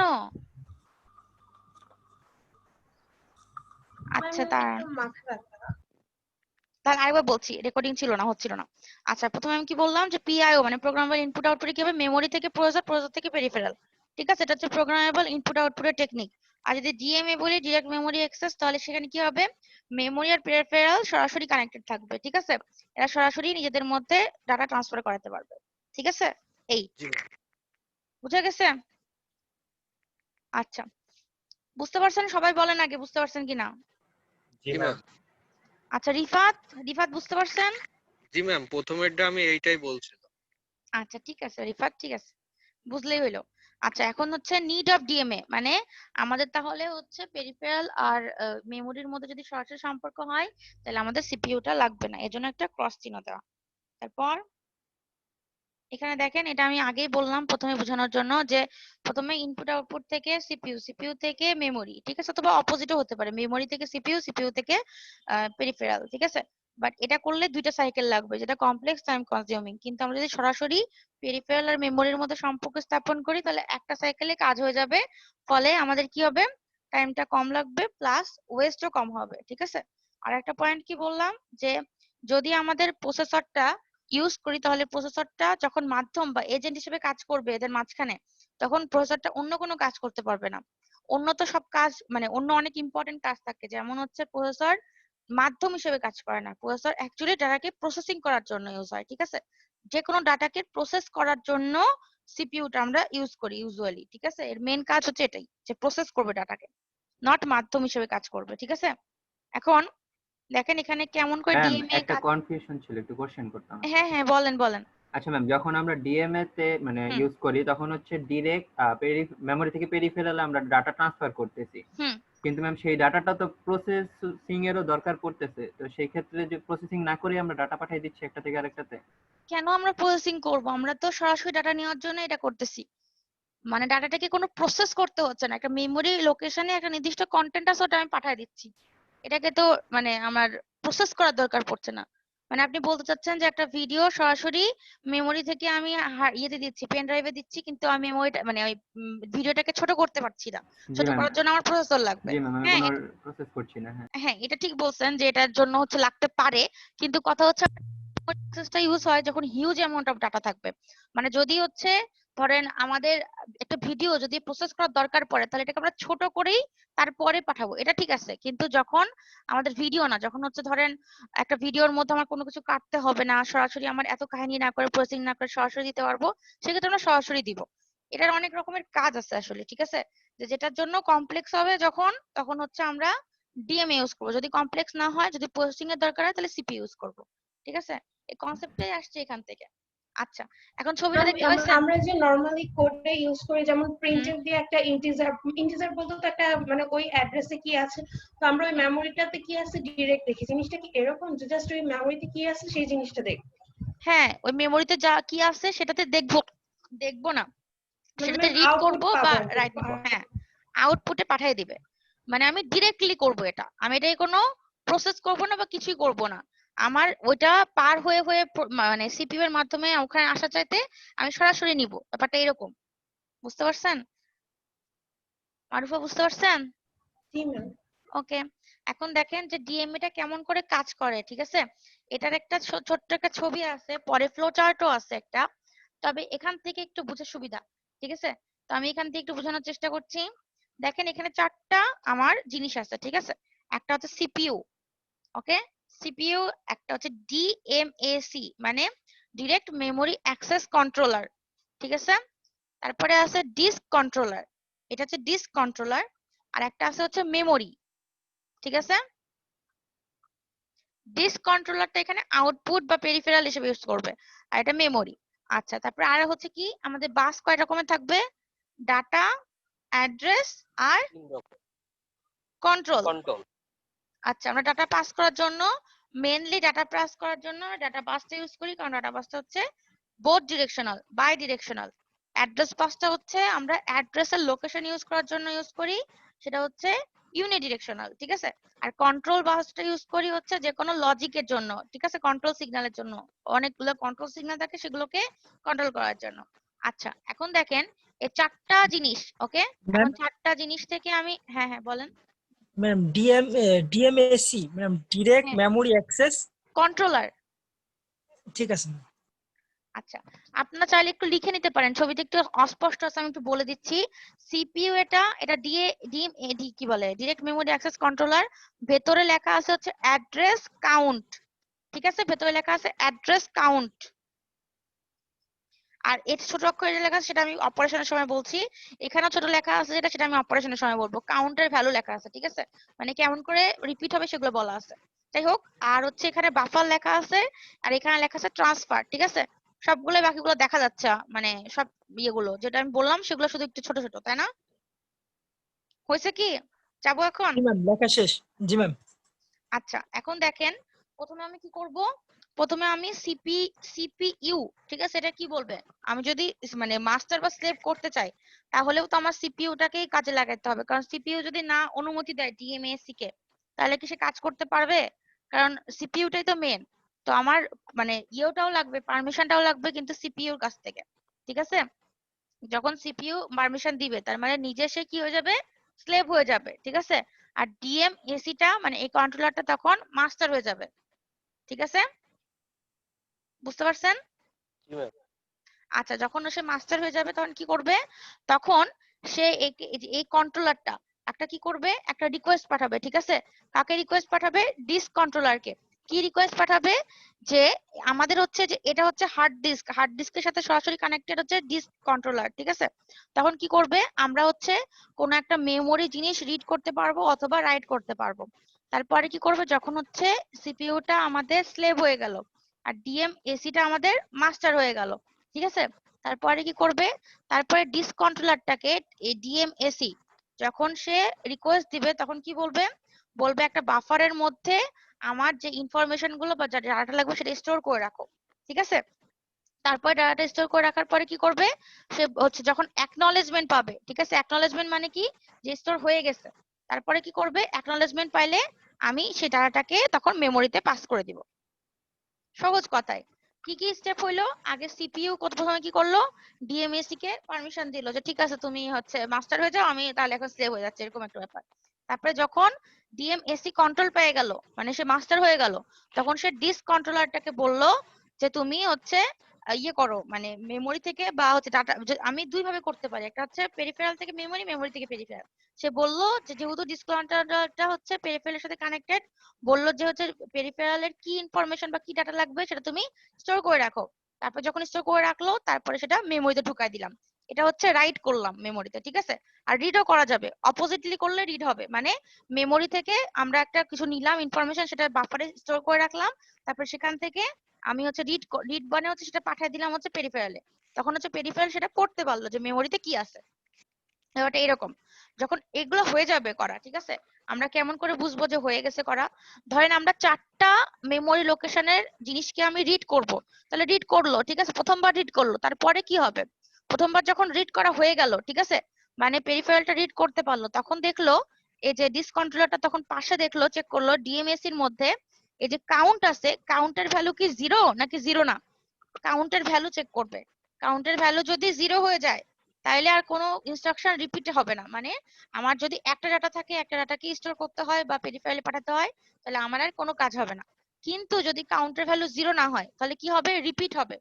Speaker 6: ম্যাম,
Speaker 1: আচ্ছা, তার
Speaker 6: একটু মাথা ব্যথা।
Speaker 1: তার আরেকবার বলছি, রেকর্ডিং ছিল না, হচ্ছিল না। আচ্ছা, প্রথমে আমি কি বললাম যে পিআইও মানে প্রোগ্রামেবল ইনপুট আউটপুট কি হবে, মেমোরি থেকে প্রসেসর, প্রসেসর থেকে পেরিফেরাল। ঠিক আছে? এটা হচ্ছে প্রোগ্রামেবল ইনপুট আউটপুটের টেকনিক। আর যদি ডিএমএ বলি, ডিরেক্ট মেমোরি অ্যাক্সেস, তাহলে সেখানে কি হবে, মেমোরি আর পেরিফেরাল সরাসরি কানেক্টেড থাকবে। ঠিক আছে? এরা সরাসরি নিজেদের মধ্যে ডাটা ট্রান্সফার করাতে পারবে। ঠিক আছে? এই
Speaker 3: জি ম্যাম।
Speaker 1: বুঝা গেছে? আচ্ছা, বুঝতে পারছেন? সবাই বলেন আগে বুঝতে পারছেন কিনা।
Speaker 2: জি
Speaker 3: জি
Speaker 2: ম্যাম।
Speaker 3: ম্যাম।
Speaker 1: আচ্ছা, রিফাত, রিফাত বুঝতে পারছেন?
Speaker 3: জি ম্যাম প্রথমেরটা আমি এইটাই বলছিলাম।
Speaker 1: আচ্ছা ঠিক আছে রিফাত, ঠিক আছে, বুঝলেই হইলো। আচ্ছা, এখন হচ্ছে নিড অফ ডিএমএ, মানে আমাদের তাহলে হচ্ছে পেরিফেরাল আর মেমোরির মধ্যে যদি সরাসরি সম্পর্ক হয়, তাহলে আমাদের সিপিইউটা লাগবে না, এজন্য একটা ক্রস চিহ্ন দেওয়া। তারপর এখানে দেখেন, এটা আমি আগেই বললাম প্রথমে বোঝানোর জন্য যে প্রথমে ইনপুট আউটপুট থেকে সিপিইউ, সিপিইউ থেকে মেমোরি। ঠিক আছে? অথবা অপোজিটও হতে পারে, মেমোরি থেকে সিপিইউ, সিপিইউ থেকে পেরিফেরাল। ঠিক আছে? বাট এটা করলে দুইটা সাইকেল লাগবে, যেটা কমপ্লেক্স টাইম কনজিউমিং। কিন্তু আমরা যদি সরাসরি পেরিফেরাল আর মেমোরির মধ্যে সম্পর্ক স্থাপন করি, তাহলে একটা সাইকেলে কাজ হয়ে যাবে, ফলে আমাদের কি হবে, টাইমটা কম লাগবে প্লাস ওয়েস্টও কম হবে। ঠিক আছে? আর একটা পয়েন্ট কি বললাম, যে যদি আমাদের প্রসেসরটা ইউজ করি, তাহলে প্রসেসরটা যখন মাধ্যম বা এজেন্ট হিসেবে কাজ করবে এদের মাঝখানে, তখন প্রসেসরটা অন্য কোনো কাজ করতে পারবে না। অন্য তো সব কাজ, মানে অন্য অনেক ইম্পর্টেন্ট কাজ থাকে, যেমন হচ্ছে প্রসেসর মাধ্যম হিসেবে কাজ করে না। প্রসেসর অ্যাকচুয়ালি ডাটাকে প্রসেসিং করার জন্য ইউজ হয়, ঠিক আছে? যে কোনো ডাটাকে প্রসেস করার জন্য সিপিইউটা আমরা ইউজ করি ইউজুয়ালি, ঠিক আছে? এর মেন কাজ হচ্ছে এটাই, যে প্রসেস করবে ডাটাকে, নট মাধ্যম হিসেবে কাজ করবে, ঠিক আছে? এখন দেখেন এখানে কেমন করে
Speaker 4: ম্যাম
Speaker 1: ডিএমএ
Speaker 4: একটা
Speaker 1: কাজ।
Speaker 4: কনফিউশন ছিল, একটু কোশ্চেন করতাম।
Speaker 1: হ্যাঁ হ্যাঁ, বলেন বলেন।
Speaker 4: আচ্ছা ম্যাম, যখন আমরা ডিএমএ তে মানে
Speaker 1: হুম
Speaker 4: ইউজ করি তখন হচ্ছে ডিরেক্ট মেমোরি থেকে পেরিফেরালে আমরা ডাটা ট্রান্সফার করতেছি,
Speaker 1: হুম
Speaker 4: কিন্তু ম্যাম সেই ডাটাটা তো প্রসেসিং এরও দরকার পড়তেছে, তো সেই ক্ষেত্রে যে প্রসেসিং না করে আমরা ডাটা পাঠিয়ে দিচ্ছি একটা থেকে আরেকটাতে।
Speaker 1: কেন আমরা প্রসেসিং করব? আমরা তো সরাসরি ডাটা নেওয়ার জন্য এটা করতেছি। মানে ডাটাটাকে কোনো প্রসেস করতে হচ্ছে না, একটা মেমোরি লোকেশনে একটা নির্দিষ্ট কন্টেন্ট আছে, ওটা আমি পাঠিয়ে দিচ্ছি। এটাকে তো মানে আমার প্রসেস করার দরকার পড়ছে না। মানে আপনি বলতে চাচ্ছেন যে একটা ভিডিও সরাসরি মেমোরি থেকে আমি ইয়েতে দিচ্ছি, পেন ড্রাইভে দিচ্ছি, কিন্তু আমি মেমোরিটা মানে ওই ভিডিওটাকে ছোট করতে পারছি না।
Speaker 4: জি
Speaker 1: ছোট
Speaker 4: ম্যাম,
Speaker 1: করার জন্য আমার প্রসেসর লাগবে।
Speaker 4: জি ম্যাম, আমি
Speaker 1: হ্যাঁ
Speaker 4: কোনো প্রসেস করছি না। হ্যাঁ
Speaker 1: হ্যাঁ, এটা ঠিক বলছেন যে এটার জন্য হচ্ছে লাগতে পারে, কিন্তু কথা হচ্ছে প্রসেসটা ইউজ হয় যখন হিউজ অ্যামাউন্ট অফ ডাটা থাকবে। মানে যদি হচ্ছে ধরেন আমাদের একটা ভিডিও যদি প্রসেস করার দরকার পড়ে, তাহলে এটাকে আমরা ছোট করেই তারপরে পাঠাবো, এটা ঠিক আছে। কিন্তু যখন আমাদের ভিডিও না, যখন হচ্ছে ধরেন একটা ভিডিওর মধ্যে আমার কোনো কিছু কাটতে হবে না, সরাসরি আমার এত কাহিনী না করে প্রসেসিং না করে সরাসরি দিতে পারবো, সেক্ষেত্রে আমরা সরাসরি দিব। এটার অনেক রকমের কাজ আছে আসলে, ঠিক আছে? যে যেটার জন্য কমপ্লেক্স হবে যখন, তখন হচ্ছে আমরা ডিএমএ ইউজ করবো। যদি কমপ্লেক্স না হয়, যদি প্রসেসিং এর দরকার হয়, তাহলে সিপি ইউজ করবো, ঠিক আছে? এই কনসেপ্টটাই আসছে এখান থেকে। আচ্ছা, এখন ছবিটা দেখতে পাচ্ছেন?
Speaker 6: আমরা যে নরমালি কোডে ইউজ করি, যেমন
Speaker 1: হুম
Speaker 6: প্রিন্টএফ দিয়ে একটা ইন্টিজার ইন্টিজার বলতে তো একটা মানে ওই অ্যাড্রেসে কি আছে, তো আমরা ওই মেমোরিটাতে কি আছে ডিরেক্ট দেখি। জিনিসটা কি এরকম যে জাস্ট ওই মেমোরিতে কি আছে সেই জিনিসটা দেখি?
Speaker 1: হ্যাঁ, ওই মেমোরিতে যা কি আছে সেটাতে দেখবো, দেখবো না,
Speaker 6: মানে
Speaker 1: সেটাতে
Speaker 6: ম্যাম
Speaker 1: রিড
Speaker 6: আউটপুট
Speaker 1: করব বা
Speaker 6: পাবো আর কি।
Speaker 1: রাইট করবো। হ্যাঁ, আউটপুটে পাঠিয়ে দিবে। মানে আমি ডিরেক্টলি করব এটা, আমি এটাই কোনো প্রসেস করব না বা কিছুই করব না। আমার ওইটা পার হয়ে হয়ে মানে সিপিইউ এর মাধ্যমে ওখানে আসা চাইতে আমি সরাসরি নিব, ব্যাপারটা এরকম। বুঝতে পারছেন মারুফা? বুঝতে পারছেন?
Speaker 6: জি ম্যাম।
Speaker 1: ওকে, এখন দেখেন যে ডিএমএ টা কেমন করে কাজ করে, ঠিক আছে? এটার একটা ছোট্ট একটা ছবি আছে, পরে ফ্লো চার্টও আছে একটা, তবে এখান থেকে একটু বুঝে সুবিধা, ঠিক আছে? তো আমি এখান থেকে একটু বোঝানোর চেষ্টা করছি। দেখেন এখানে চারটা আমার জিনিস আছে, ঠিক আছে? একটা হচ্ছে সিপিইউ, ওকে, সিপিইউ। একটা হচ্ছে ডিএমএসি, মানে ডিরেক্ট মেমোরি অ্যাক্সেস কন্ট্রোলার, ঠিক আছে? তারপরে আছে ডিস্ক কন্ট্রোলার, এটা হচ্ছে ডিস্ক কন্ট্রোলার। আর একটা আছে হচ্ছে মেমোরি, ঠিক আছে? ডিস্ক কন্ট্রোলারটা এখানে আউটপুট বা পেরিফেরাল হিসেবে ইউজ করবে, আর এটা মেমোরি। আচ্ছা, তারপরে আর হচ্ছে কি, আমাদের বাস কয় রকমের থাকবে? ডাটা, অ্যাড্রেস আর
Speaker 3: তিন রকম
Speaker 1: কন্ট্রোল।
Speaker 3: কন্ট্রোল।
Speaker 1: আচ্ছা, আমরা ডাটা পাস করার জন্য, মেইনলি ডাটা পাস করার জন্য ডাটা বাসটা ইউজ করি, কারণ ডাটা বাসটা হচ্ছে both directional, bidirectional. Address বাসটা হচ্ছে আমরা অ্যাড্রেসের লোকেশন ইউজ করার জন্য ইউজ করি, সেটা হচ্ছে ইউনিডিরেকশনাল, ঠিক আছে? আর কন্ট্রোল বাসটা ইউজ করি হচ্ছে যে কোনো লজিকের জন্য, ঠিক আছে? কন্ট্রোল সিগন্যালের জন্য, অনেকগুলো কন্ট্রোল সিগন্যাল থাকে, সেগুলোকে কন্ট্রোল করার জন্য। আচ্ছা, এখন দেখেন এই চারটা জিনিস, ওকে?
Speaker 7: ম্যাম
Speaker 1: এখন চারটা জিনিস থেকে আমি, হ্যাঁ হ্যাঁ বলেন।
Speaker 7: ম্যাম ডিএমএসি ম্যাম ডিরেক্ট
Speaker 1: হ্যাঁ,
Speaker 7: মেমোরি অ্যাক্সেস।
Speaker 1: কন্ট্রোলার।
Speaker 7: ঠিক আছে ম্যাম।
Speaker 1: আচ্ছা, আপনারা চাইলে একটু লিখে নিতে পারেন, ছবিতে একটু অস্পষ্ট আছে, আমি একটু বলে দিচ্ছি। সিপিইউ এটা ডিএমএডি কি বলে, ডিরেক্ট মেমোরি অ্যাক্সেস কন্ট্রোলার। ভেতরে লেখা আছে হচ্ছে অ্যাড্রেস কাউন্ট, ঠিক আছে? ভেতরে লেখা আছে অ্যাড্রেস কাউন্ট। আর এর ছোট অক্ষরে লেখা আছে সেটা আমি অপারেশনের সময় বলছি। এখানেও ছোট লেখা আছে যেটা, সেটা আমি অপারেশনের সময় বলবো। কাউন্টের ভ্যালু লেখা আছে, ঠিক আছে? মানে কেমন করে রিপিট হবে সেগুলো বলা আছে। যাই হোক, আর হচ্ছে এখানে বাফার লেখা আছে, আর এখানে লেখা আছে ট্রান্সফার, ঠিক আছে? সবগুলো বাকিগুলো দেখা যাচ্ছে, মানে সব ইয়েগুলো যেটা আমি বললাম সেগুলো শুধু একটু ছোট ছোট, তাই না? হয়েছে কি? যাবো এখন?
Speaker 7: জি ম্যাম, লেখা শেষ। জি ম্যাম।
Speaker 1: আচ্ছা, এখন দেখেন প্রথমে আমি কি করব, প্রথমে আমি সিপিইউ, ঠিক আছে? এটা কি বলবে, আমি যদি মানে মাস্টার বা স্লেভ করতে চাই, তাহলেও তো আমার সিপিইউটাকেই কাজে লাগাতে হবে, কারণ সিপিইউ যদি না অনুমতি দেয় ডিএমএসি কে, তাহলে কি সে কাজ করতে পারবে? কারণ সিপিইউটাই তো মেন। তো আমার মানে ইয়েটাও লাগবে, পারমিশনটাও লাগবে, কিন্তু সিপিইউর কাছ থেকে, ঠিক আছে? যখন সিপিইউ পারমিশন দিবে, তার মানে নিজে সে কি হয়ে যাবে, স্লেভ হয়ে যাবে, ঠিক আছে? আর ডিএমএসি টা মানে এই কন্ট্রোলারটা তখন মাস্টার হয়ে যাবে, ঠিক আছে? বুঝতে পারছেন?
Speaker 3: জি ম্যাম।
Speaker 1: আচ্ছা, যখন সে মাস্টার হয়ে যাবে তখন কি করবে, তখন সে এই যে এই কন্ট্রোলারটা একটা কি করবে, একটা রিকোয়েস্ট পাঠাবে, ঠিক আছে? কাকে রিকোয়েস্ট পাঠাবে? ডিস্ক কন্ট্রোলারকে। কি রিকোয়েস্ট পাঠাবে? যে আমাদের হচ্ছে যে এটা হচ্ছে হার্ড ডিস্কের সাথে সরাসরি কানেক্টেড হচ্ছে ডিস্ক কন্ট্রোলার, ঠিক আছে? তখন কি করবে, আমরা হচ্ছে কোনো একটা মেমোরি জিনিস রিড করতে পারবো অথবা রাইট করতে পারবো। তারপরে কি করবে, যখন হচ্ছে সিপিইউটা আমাদের স্লেভ হয়ে গেল আর ডিএমএসিটা আমাদের মাস্টার হয়ে গেল, ঠিক আছে? তারপরে কি করবে, তারপরে ডিস্ক কন্ট্রোলারটাকে ডিএমএসি যখন সে রিকোয়েস্ট দিবে তখন কি বলবে, বলবে একটা বাফারের মধ্যে আমার যে ইনফরমেশন গুলো বা যা ডাটা লাগবে সেটা স্টোর করে রাখো, ঠিক আছে? তারপরে ডাটা স্টোর করে রাখার পরে কি করবে, সে হচ্ছে যখন অ্যাকনলেজমেন্ট পাবে, ঠিক আছে? অ্যাকনলেজমেন্ট মানে কি, যে স্টোর হয়ে গেছে। তারপরে কি করবে, অ্যাকনলেজমেন্ট পাইলে আমি সেই ডাটাটাকে তখন মেমোরিতে পাস করে দিব। সহজ কথায় কি কি স্টেপ হইলো, আগে সিপিইউ প্রথমে কি করলো, ডিএমএসি কে পারমিশন দিল যে ঠিক আছে তুমি হচ্ছে মাস্টার হয়ে যাও, আমি তাহলে এখন স্লেভ হয়ে যাচ্ছে, এরকম একটা ব্যাপার। তারপরে যখন ডিএমএসি কন্ট্রোল পেয়ে গেল, মানে সে মাস্টার হয়ে গেল, তখন সে ডিস্ক কন্ট্রোলারটাকে বলল যে তুমি হচ্ছে ইয়ে করো, মানে মেমোরি থেকে বা হচ্ছে ডাটা, আমি দুই ভাবে করতে পারি, একটা হচ্ছে পেরিফেরাল থেকে মেমোরি, মেমোরি থেকে পেরিফেরাল। সে বলল যে যেহেতু ডিস্ক কন্ট্রোলারটা হচ্ছে পেরিফেরালের সাথে কানেক্টেড, বললো যে হচ্ছে পেরিফেরালের কি ইনফরমেশন বা কি ডাটা লাগবে সেটা তুমি স্টোর করে রাখো। তারপর যখন স্টোর করে রাখলো তারপরে সেটা মেমোরিতে ঢুকাই দিলাম। এটা হচ্ছে রাইট করলাম মেমোরিতে, ঠিক আছে? আর রিডও করা যাবে, অপোজিটলি করলে রিড হবে, মানে মেমোরি থেকে আমরা একটা কিছু নিলাম ইনফরমেশন, সেটা বাফারে স্টোর করে রাখলাম, তারপর সেখান থেকে আমি হচ্ছে রিড মানে হচ্ছে সেটা পাঠিয়ে দিলাম হচ্ছে পেরিফেরালে, তখন হচ্ছে পেরিফেরাল সেটা পড়তে পারলো যে মেমোরিতে কি আছে। ব্যাপারটা এরকম। যখন এগুলো হয়ে যাবে করা, ঠিক আছে, আমরা কেমন করে বুঝবো যে হয়ে গেছে করা? ধরেন আমরা 4টা মেমোরি লোকেশনের জিনিসকে আমি রিড করব, তাহলে রিড করলো, ঠিক আছে, প্রথমবার রিড করলো, তারপরে কি হবে, প্রথমবার যখন রিড করা হয়ে গেল, ঠিক আছে, মানে পেরিফেরালটা রিড করতে পারলো, তখন দেখলো এই যে ডিস্ক কন্ট্রোলারটা তখন পাশে দেখলো, চেক করলো ডিএমএসির মধ্যে এই যে কাউন্ট আছে, কাউন্টের ভ্যালু কি জিরো নাকি জিরো না, কাউন্টের ভ্যালু চেক করবে। কাউন্টের ভ্যালু যদি জিরো হয়ে যায় তাহলে আর কোনো ইনস্ট্রাকশন রিপিট হবে না, মানে আমার যদি একটা ডাটা থাকে, একটা ডাটাকে স্টোর করতে হয় বা পেরিফেরালে পাঠাতে হয়, তাহলে আমার আর কোনো কাজ হবে না। কিন্তু যদি কাউন্টের ভ্যালু জিরো না হয় তাহলে কি হবে, রিপিট হবে।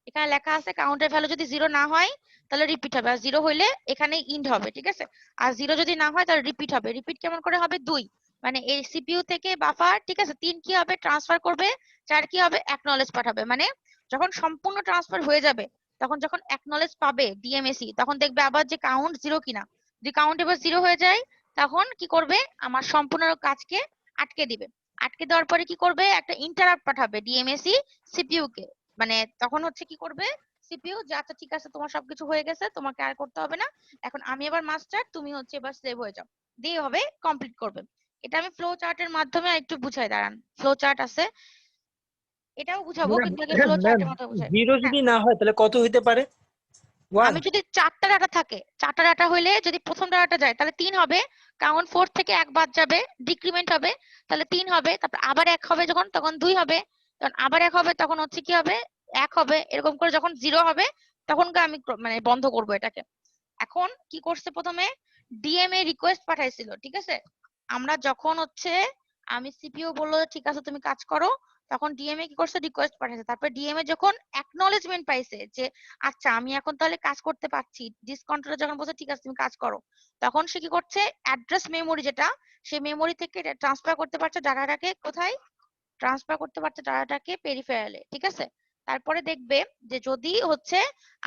Speaker 1: এখানে লেখা আছে কাউন্টের ভ্যালু যদি জিরো না হয় তাহলে রিপিট হবে, আর জিরো হইলে এখানে ইন্ড হবে, ঠিক আছে? আর জিরো যদি না হয় তাহলে রিপিট হবে। রিপিট কেমন করে হবে, 2, মানে এই সিপিইউ থেকে বাফার, ঠিক আছে, 3 কি হবে, ট্রান্সফার করবে, 4 কি হবে, অ্যাকনলেজ পাঠাবে। মানে যখন সম্পূর্ণ ট্রান্সফার হয়ে যাবে, তখন যখন অ্যাকনলেজ পাবে ডিএমএসি, তখন দেখবে আবার যে কাউন্ট জিরো কিনা। যদি কাউন্ট এবার জিরো হয়ে যায় তখন কি করবে, আমার সম্পূর্ণ কাজকে আটকে দিবে। আটকে দেওয়ার পরে কি করবে, একটা ইন্টারাপ্ট পাঠাবে ডিএমএসি সিপিইউ কে, মানে তখন হচ্ছে কি করবে সিপিইউ, যে আচ্ছা ঠিক আছে তোমার সবকিছু হয়ে গেছে, তোমাকে আর করতে হবে না, এখন আমি এবার মাস্টার, তুমি হচ্ছে এবার স্লেভ হয়ে যাও, দিয়ে হবে কমপ্লিট করবে। এটা আমি ফ্লো চার্টের মাধ্যমে একটু বুঝাই, দাঁড়ান, ফ্লো চার্ট আছে, এটাও বুঝাবো, কিন্তু আগে ফ্লো
Speaker 7: ম্যাম
Speaker 1: চার্টের মতো বুঝাই।
Speaker 7: জিরো যদি না হয় তাহলে কত হইতে পারে? 1?
Speaker 1: আমি যদি 4টা ডাটা থাকে, 4টা ডাটা হইলে যদি প্রথম ডাটাটা যায় তাহলে 3 হবে, কারণ 4 থেকে 1 বাদ যাবে, ডিক্রিমেন্ট হবে, তাহলে 3 হবে, তারপর আবার 1 হবে যখন, তখন 2 হবে, তখন আবার 1 হবে, তখন হচ্ছে কি হবে, 1 হবে, এরকম করে যখন 0 হবে তখন আমি মানে বন্ধ করব এটাকে। এখন কি করছে, প্রথমে ডিএমএ রিকোয়েস্ট পাঠাইছিল, ঠিক আছে? আমরা যখন হচ্ছে আমি সিপিইউ বললো ঠিক আছে তুমি কাজ করো, তখন ডিএমএ কি করছে, রিকোয়েস্ট পাঠাইছে। তারপর ডিএমএ যখন অ্যাকনলেজমেন্ট পাইছে যে আচ্ছা আমি এখন তাহলে কাজ করতে পারছি, ডিস্ক কন্ট্রোলার যখন বলছে ঠিক আছে তুমি কাজ করো, তখন সে কি করছে, অ্যাড্রেস মেমোরি যেটা, সেই মেমোরি থেকে ট্রান্সফার করতে পারছে ডাটাটাকে কোথায়, ট্রান্সফার করতে পারছে ডাটাটাকে পেরিফেরালে, ঠিক আছে? তারপরে দেখবে যে যদি হচ্ছে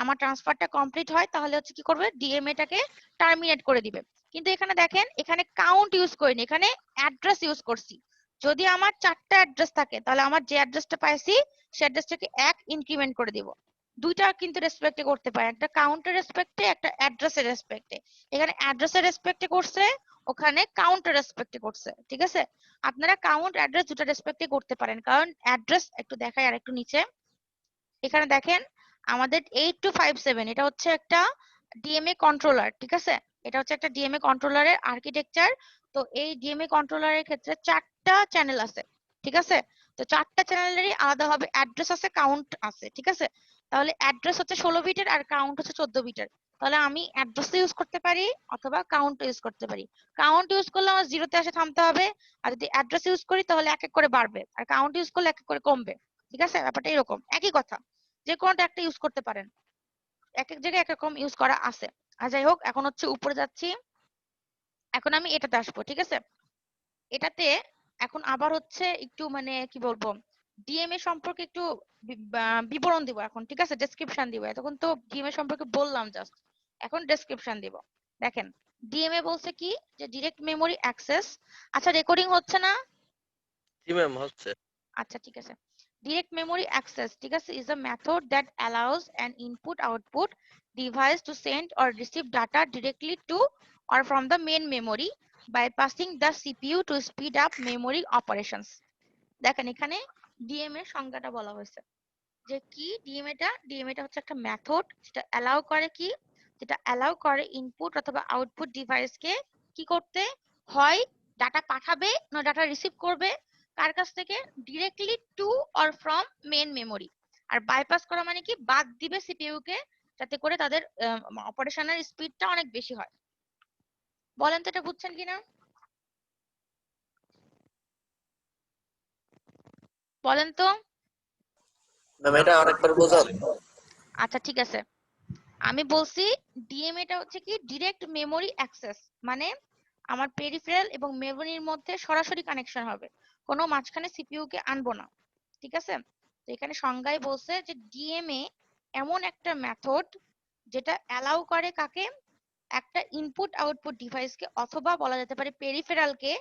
Speaker 1: আমার ট্রান্সফারটা কমপ্লিট হয় তাহলে হচ্ছে কি করবে, ডিএমএটাকে টার্মিনেট করে দিবে। কিন্তু এখানে দেখেন, এখানে কাউন্ট ইউজ করিনি, এখানে অ্যাড্রেস ইউজ করছি। যদি আমার 4টা অ্যাড্রেস থাকে তাহলে আমার যে অ্যাড্রেসটা পাইছি সেই অ্যাড্রেসটাকে 1 ইনক্রিমেন্ট করে দিব। দুইটা কিন্তু রেসপেক্টে করতে পারে, একটা কাউন্টের রেসপেক্টে, একটা অ্যাড্রেসের রেসপেক্টে। এখানে অ্যাড্রেসের রেসপেক্টে করছে, ওখানে কাউন্টের রেসপেক্টে করছে, ঠিক আছে? আপনারা কাউন্ট অ্যাড্রেস দুটো রেসপেক্টে করতে পারেন, কারণ অ্যাড্রেস একটু দেখাই আর একটু নিচে, এখানে দেখেন আমাদের 8257 এটা হচ্ছে একটা ডিএমএ কন্ট্রোলার, ঠিক আছে? এটা হচ্ছে একটা ডিএমএ কন্ট্রোলারের আর্কিটেকচার। তো এই ডিএমএ কন্ট্রোলারের ক্ষেত্রে 4টা চ্যানেল আছে, ঠিক আছে? তো 4টা চ্যানেলেরই আলাদাভাবে অ্যাড্রেস আছে, কাউন্ট আছে, ঠিক আছে? তাহলে অ্যাড্রেস হচ্ছে 16 বিটের আর কাউন্ট হচ্ছে 14 বিটের। তাহলে আমি অ্যাড্রেস ইউজ করতে পারি অথবা কাউন্ট ইউজ করতে পারি। কাউন্ট ইউজ করলে আমার জিরোতে এসে থামতে হবে, আর যদি অ্যাড্রেস ইউজ করি তাহলে এক এক করে বাড়বে, আর কাউন্ট ইউজ করলে এক এক করে কমবে, ঠিক আছে? ব্যাপারটা এরকম, একই কথা, যে কোনোটা একটা ইউজ করতে পারেন, এক এক জায়গায় এক রকম ইউজ করা আছে। আর যাই হোক, এখন হচ্ছে উপরে যাচ্ছি, এখন আমি এটাতে আসবো, ঠিক আছে? এটাতে এখন আবার হচ্ছে একটু মানে কি বলবো, ডিএমএ সম্পর্কে একটু বিবরণ দিব এখন, ঠিক আছে? ডেসক্রিপশন দিব। এতক্ষণ তো ডিএমএ সম্পর্কে বললাম জাস্ট, এখন ডেসক্রিপশন দিব। দেখেন ডিএমএ বলছে কি, যে ডিরেক্ট মেমোরি অ্যাক্সেস। আচ্ছা রেকর্ডিং হচ্ছে না?
Speaker 3: জি ম্যাম হচ্ছে।
Speaker 1: আচ্ছা ঠিক আছে। ডিরেক্ট মেমোরি অ্যাক্সেস, ঠিক আছে, is a method that allows an input output device to send or receive data directly to or from the main memory bypassing the CPU to speed up memory operations. দেখেন এখানে DMA এর সংজ্ঞাটা বলা হয়েছে যে কি, ডিএমএ টা হচ্ছে একটা মেথড যেটা অ্যালাউ করে কি, যেটা অ্যালাউ করে ইনপুট অথবা আউটপুট ডিভাইসকে কি করতে, হয় ডাটা পাঠাবে না ডাটা রিসিভ করবে, কার কাছ থেকে, directly to or from main memory. আর বাইপাস করা মানে কি, বাদ দিবে সিপিইউ কে, যাতে করে তাদের অপারেশনের স্পিডটা অনেক বেশি হয়। বলেন তো এটা বুঝছেন কিনা, বলেন তো।
Speaker 8: ম্যাম এটা আরেকবার বোঝান।
Speaker 1: আচ্ছা ঠিক আছে, আমি বলছি ডিএমএ টা হচ্ছে কি ডিরেক্ট মেমোরি অ্যাক্সেস, মানে আমার পেরিফেরাল এবং মেমোরির মধ্যে সরাসরি কানেকশন হবে, কোনো মাঝখানে সিপিইউ কে আনবো না, ঠিক আছে? তো এখানে সংজ্ঞায় বলছে যে ডিএমএ এমন একটা মেথড যেটা অ্যালাউ করে কাকে, একটা ইনপুট আউটপুট ডিভাইসকে অথবা বলা যেতে পারে পেরিফেরালকে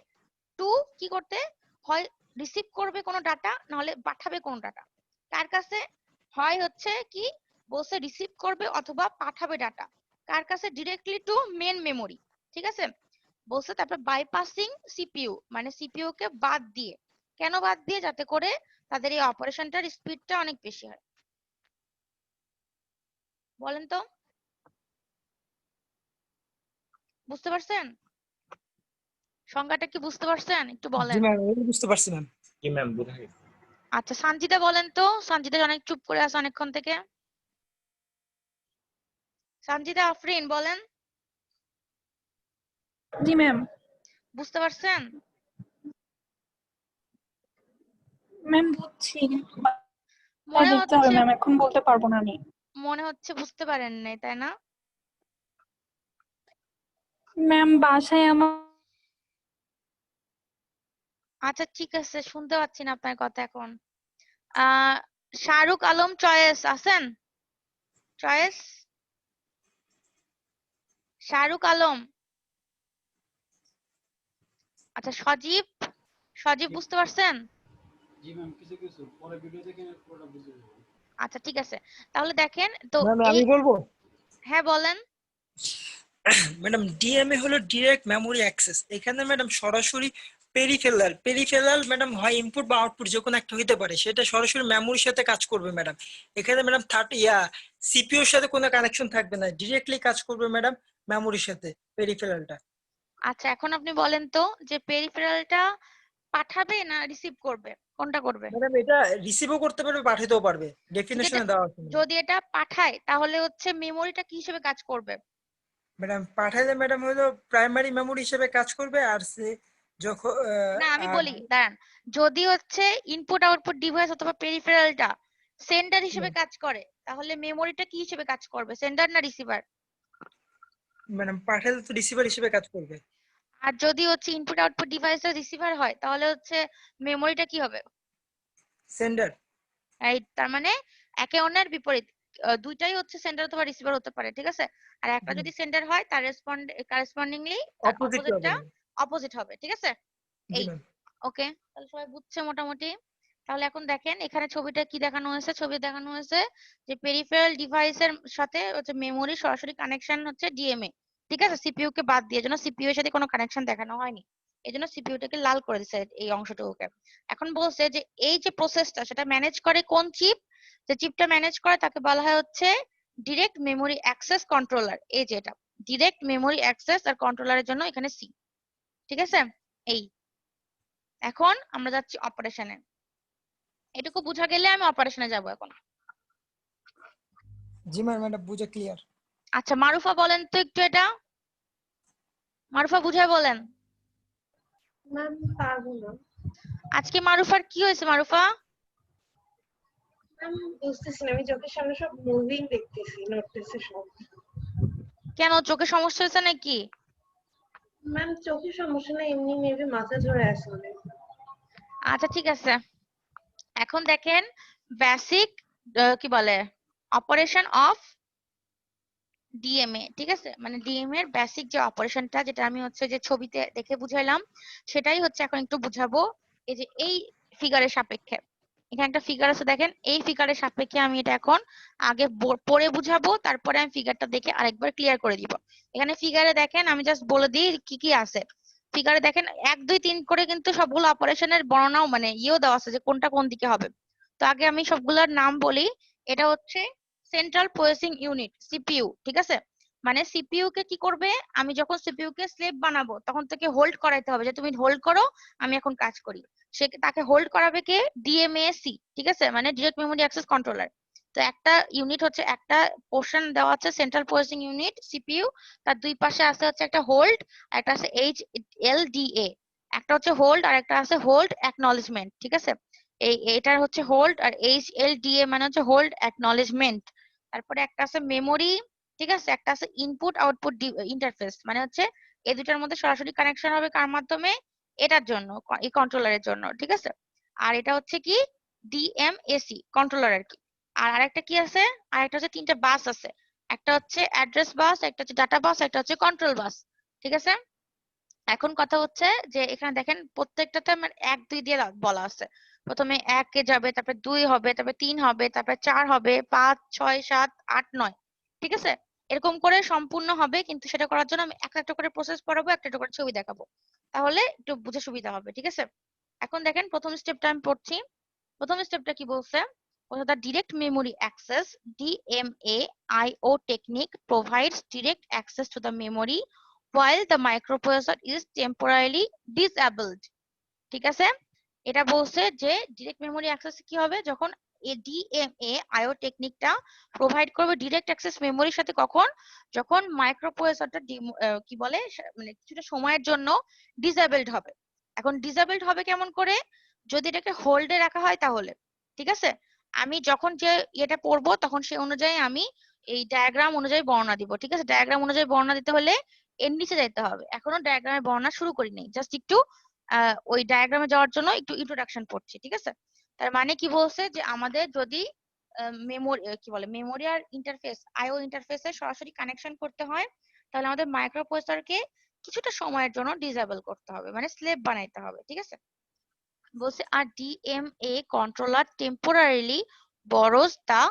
Speaker 1: টু কি করতে, হয় রিসিভ করবে কোনো ডাটা, নাহলে পাঠাবে কোনো ডাটা, কার কাছে, হয় হচ্ছে কি বলছে রিসিভ করবে অথবা পাঠাবে ডাটা, কার কাছে, ডিরেক্টলি টু মেন মেমোরি, ঠিক আছে? বলছে তারপর বাইপাসিং সিপিইউ, মানে সিপিইউ কে বাদ দিয়ে, কেন বাদ দিয়ে, যাতে করে তাদের এই অপারেশনটার স্পিডটা অনেক বেশি হয়। বলেন তো বুঝতে পারছেন, সংজ্ঞাটা কি বুঝতে পারছেন, একটু
Speaker 7: জি
Speaker 1: বলেন।
Speaker 7: ম্যাম বুঝতে পারছি ম্যাম।
Speaker 2: কি ম্যাম বোঝা গেছে।
Speaker 1: আচ্ছা সঞ্জিতা বলেন তো, সঞ্জিতা অনেক চুপ করে আছে অনেকক্ষণ থেকে। সঞ্জিতা আফরিন বলেন,
Speaker 9: জি ম্যাম।
Speaker 1: বুঝতে পারছেন?
Speaker 9: ম্যাম বুঝছি,
Speaker 1: মনে
Speaker 9: দেখতে হবে
Speaker 1: হচ্ছে,
Speaker 9: ম্যাম, এখন বলতে পারবো না আমি।
Speaker 1: মনে হচ্ছে বুঝতে পারেন নাই, তাই না?
Speaker 9: ম্যাম বাসায় আমার
Speaker 1: আচ্ছা ঠিক আছে, শুনতে পাচ্ছি না আপনার কথা এখন। শাহরুখ আলম চয়েস আছেন? চয়েস, শাহরুখ আলম। আচ্ছা সজীব, সজীব বুঝতে পারছেন?
Speaker 10: জি ম্যাম, কিছু কিছু পরে ভিডিও দেখে পুরোটা বুঝে যাবো।
Speaker 1: আচ্ছা ঠিক আছে, তাহলে দেখেন তো
Speaker 7: ম্যাম
Speaker 1: এই,
Speaker 7: আমি বলবো।
Speaker 1: হ্যাঁ বলেন।
Speaker 7: ম্যাডাম ডিএমএ হলো ডিরেক্ট মেমোরি অ্যাক্সেস। এখানে ম্যাডাম সরাসরি পেরিফেরাল ম্যাডাম হয় ইনপুট বা আউটপুট যে কোনো একটা হইতে পারে, সেটা সরাসরি মেমোরির সাথে কাজ করবে ম্যাডাম। এখানে ম্যাডাম সিপিইউর সাথে কোনো কানেকশন থাকবে না, ডিরেক্টলি কাজ করবে ম্যাডাম মেমোরির সাথে পেরিফেরালটা।
Speaker 1: আচ্ছা এখন আপনি বলেন তো যে পেরিফেরালটা পাঠাবে না রিসিভ করবে, কোনটা করবে?
Speaker 7: ম্যাডাম এটা রিসিভও করতে পারবে, পাঠাতেও পারবে,
Speaker 1: যদি এটা,
Speaker 7: ডেফিনেশনে দেওয়া আছে ম্যাডাম।
Speaker 1: যদি এটা পাঠায় তাহলে হচ্ছে মেমোরিটা কি হিসেবে কাজ করবে?
Speaker 7: ম্যাডাম পাঠাইলে ম্যাডাম হলো প্রাইমারি মেমোরি হিসেবে কাজ করবে, আর সে যখন
Speaker 1: না আমি
Speaker 7: আর
Speaker 1: বলি দাঁড়ান, যদি হচ্ছে ইনপুট আউটপুট ডিভাইস অথবা পেরিফেরালটা সেন্ডার হিসেবে কাজ করে, তাহলে মেমোরিটা কি হিসেবে কাজ করবে, সেন্ডার না রিসিভার?
Speaker 7: ম্যাডাম পাঠাইলে তো রিসিভার হিসেবে কাজ করবে।
Speaker 1: আর যদি হচ্ছে ইনপুট আউটপুট ডিভাইসটা রিসিভার হয় তাহলে হচ্ছে মেমোরিটা কি হবে?
Speaker 7: সেন্ডার।
Speaker 1: রাইট, তার মানে একে অন্যের বিপরীত, দুইটাই হচ্ছে সেন্ডার অথবা রিসিভার হতে পারে, ঠিক আছে? আর একটা যদি সেন্ডার হয় তার কারেসপন্ডিংলি তার
Speaker 7: অপোজিট হবে।
Speaker 1: অপোজিটটা অপোজিট হবে, ঠিক আছে?
Speaker 7: জি
Speaker 1: এই
Speaker 7: ম্যাম।
Speaker 1: ওকে, তাহলে সবাই বুঝছে মোটামুটি। তাহলে এখন দেখেন এখানে ছবিটা কি দেখানো হয়েছে, ছবি দেখানো হয়েছে যে পেরিফেরাল ডিভাইসের সাথে হচ্ছে মেমোরি সরাসরি কানেকশন হচ্ছে ডিএমএ, ঠিক আছে? সিপিইউ কে বাদ দিয়ে, জন্য সিপিইউ এর সাথে কোনো কানেকশন দেখানো হয়নি, এজন্য সিপিইউটাকে লাল করে দিছে এই অংশটুকুকে। এখন বলছে যে এই যে প্রসেসটা সেটা ম্যানেজ করে কোন চিপ, যে চিপটা ম্যানেজ করে তাকে বলা হয় হচ্ছে ডিরেক্ট মেমোরি অ্যাক্সেস কন্ট্রোলার। এই যে এটা ডিরেক্ট মেমোরি অ্যাক্সেস আর কন্ট্রোলারের জন্য এখানে সি, ঠিক আছে? এই এখন আমরা যাচ্ছি অপারেশনে, এটুকু বুঝা গেলে আমি অপারেশনে যাব এখন।
Speaker 7: জি ম্যাম এটা বুঝে ক্লিয়ার।
Speaker 1: আচ্ছা মারুফা বলেন তো একটু এটা, মারুফা বুঝায় বলেন।
Speaker 6: ম্যাম পারবো না
Speaker 1: আজকে মারুফার কি হয়েছে মারুফা?
Speaker 6: ম্যাম, বুঝতেছি না, আমি চোখের সামনে সব মুভিং দেখতেছি, নড়তেছে সব।
Speaker 1: কেন চোখে সমস্যা হয়েছে নাকি?
Speaker 6: ম্যাম চোখের সমস্যা না, এমনি মেবি মাথা ধরে আসলে।
Speaker 1: আচ্ছা ঠিক আছে, এখন দেখেন বেসিক কি বলে অপারেশন অফ ডিএমএ, ঠিক আছে, মানে ডিএমএ এর বেসিক যে অপারেশনটা, যেটা আমি হচ্ছে যে ছবিতে দেখে বুঝাইলাম, সেটাই হচ্ছে এখন একটু বুঝাবো। এই যে এই ফিগারের সাপেক্ষে, এখানে একটা ফিগার আছে দেখেন, এই ফিগারের সাপেক্ষে আমি এটা এখন আগে পড়ে বুঝাবো, তারপরে আমি ফিগারটা দেখে আরেকবার ক্লিয়ার করে দিব। এখানে ফিগারে দেখেন, আমি জাস্ট বলে দিই কি কি আছে। ফিগারে দেখেন 1 2 3 করে কিন্তু সবগুলো অপারেশনের বর্ণনাও মানে ইয়েও দেওয়া আছে যে কোনটা কোন দিকে হবে। তো আগে আমি সবগুলোর নাম বলি। এটা হচ্ছে সেন্ট্রাল প্রসেসিং ইউনিট, সিপিইউ, ঠিক আছে। মানে সিপিইউ কে কি করবে, আমি যখন সিপিইউ কে স্লেভ বানাবো তখন তাকে হোল্ড করাইতে হবে, যে তুমি হোল্ড করো আমি এখন কাজ করি। সে তাকে হোল্ড করাবে কে, ডিএমএসি, ঠিক আছে, মানে ডিরেক্ট মেমোরি অ্যাক্সেস কন্ট্রোলার। তো একটা ইউনিট হচ্ছে, একটা পোর্শন দেওয়া আছে সেন্ট্রাল প্রসেসিং ইউনিট সিপিইউ, তার দুই পাশে আছে হচ্ছে একটা হোল্ড, একটা আছে এইচএলডিএ, একটা হচ্ছে হোল্ড আর একটা আছে হোল্ড অ্যাকনলেজমেন্ট, ঠিক আছে। এটার হচ্ছে হোল্ড, আর এইচএলডিএ মানে হচ্ছে হোল্ড অ্যাকনলেজমেন্ট। তারপরে একটা আছে মেমোরি, ঠিক আছে, একটা আছে ইনপুট আউটপুট ইন্টারফেস, মানে হচ্ছে এই দুটার মধ্যে সরাসরি কানেকশন হবে কার মাধ্যমে, এটার জন্য, এই কন্ট্রোলারের জন্য, ঠিক আছে। আর এটা হচ্ছে কি ডিএমএসি কন্ট্রোলার আর কি। আর আরেকটা কি আছে, আরেকটা হচ্ছে 3টা বাস আছে, একটা হচ্ছে অ্যাড্রেস বাস, একটা হচ্ছে ডাটা বাস, একটা হচ্ছে কন্ট্রোল বাস, ঠিক আছে। এখন কথা হচ্ছে যে এখানে দেখেন প্রত্যেকটাতে আমার 1 2 দিয়ে বলা আছে। প্রথমে 1 এ যাবে, তারপরে 2 হবে, তারপরে 3 হবে, তারপরে 4 হবে, 5 6 7 8 9, ঠিক আছে। এরকম করে সম্পূর্ণ হবে, কিন্তু সেটা করার জন্য আমি একটা একটা করে প্রসেস পড়াবো, একটা একটা করে ছবি দেখাবো, তাহলে একটু বুঝে সুবিধা হবে, ঠিক আছে। এখন দেখেন প্রথম স্টেপটা আমি পড়ছি। প্রথম স্টেপটা কি বলছে, বলছে the direct memory access DMA IO technique provides direct access to the memory while the microprocessor is temporarily disabled, ঠিক আছে। এটা বলছে যে ডিরেক্ট মেমোরি অ্যাক্সেস কি হবে, যখন এই ডিএমএ আইও টেকনিকটা প্রোভাইড করবে ডিরেক্ট অ্যাক্সেস মেমোরির সাথে, কখন, যখন মাইক্রোপ্রসেসরটা কি বলে মানে কিছুটা সময়ের জন্য ডিসেবলড হবে। এখন ডিসেবলড হবে কেমন করে, যদি এটাকে হোল্ডে রাখা হয় তাহলে, ঠিক আছে। আমি যখন যে এটা পড়বো তখন সেই অনুযায়ী আমি এই ডায়াগ্রাম অনুযায়ী বর্ণনা দিব, ঠিক আছে। ডায়াগ্রাম অনুযায়ী বর্ণনা দিতে হলে এর নিচে যেতে হবে। এখনো ডায়াগ্রামের বর্ণনা শুরু করি নাই, জাস্ট একটু ওই ডায়াগ্রামে যাওয়ার জন্য একটু ইন্ট্রোডাকশন পড়ছি, ঠিক আছে। তার মানে কি বলছে, যে আমাদের যদি মেমোরি কি বলে মেমোরি আর ইন্টারফেস আইও ইন্টারফেসে সরাসরি কানেকশন করতে হয়, তাহলে আমাদের মাইক্রোপ্রসেসরকে কিছুটা সময়ের জন্য ডিসেবল করতে হবে, মানে স্লেভ বানাইতে হবে, ঠিক আছে। বলছে আর DMA controller temporarily borrows the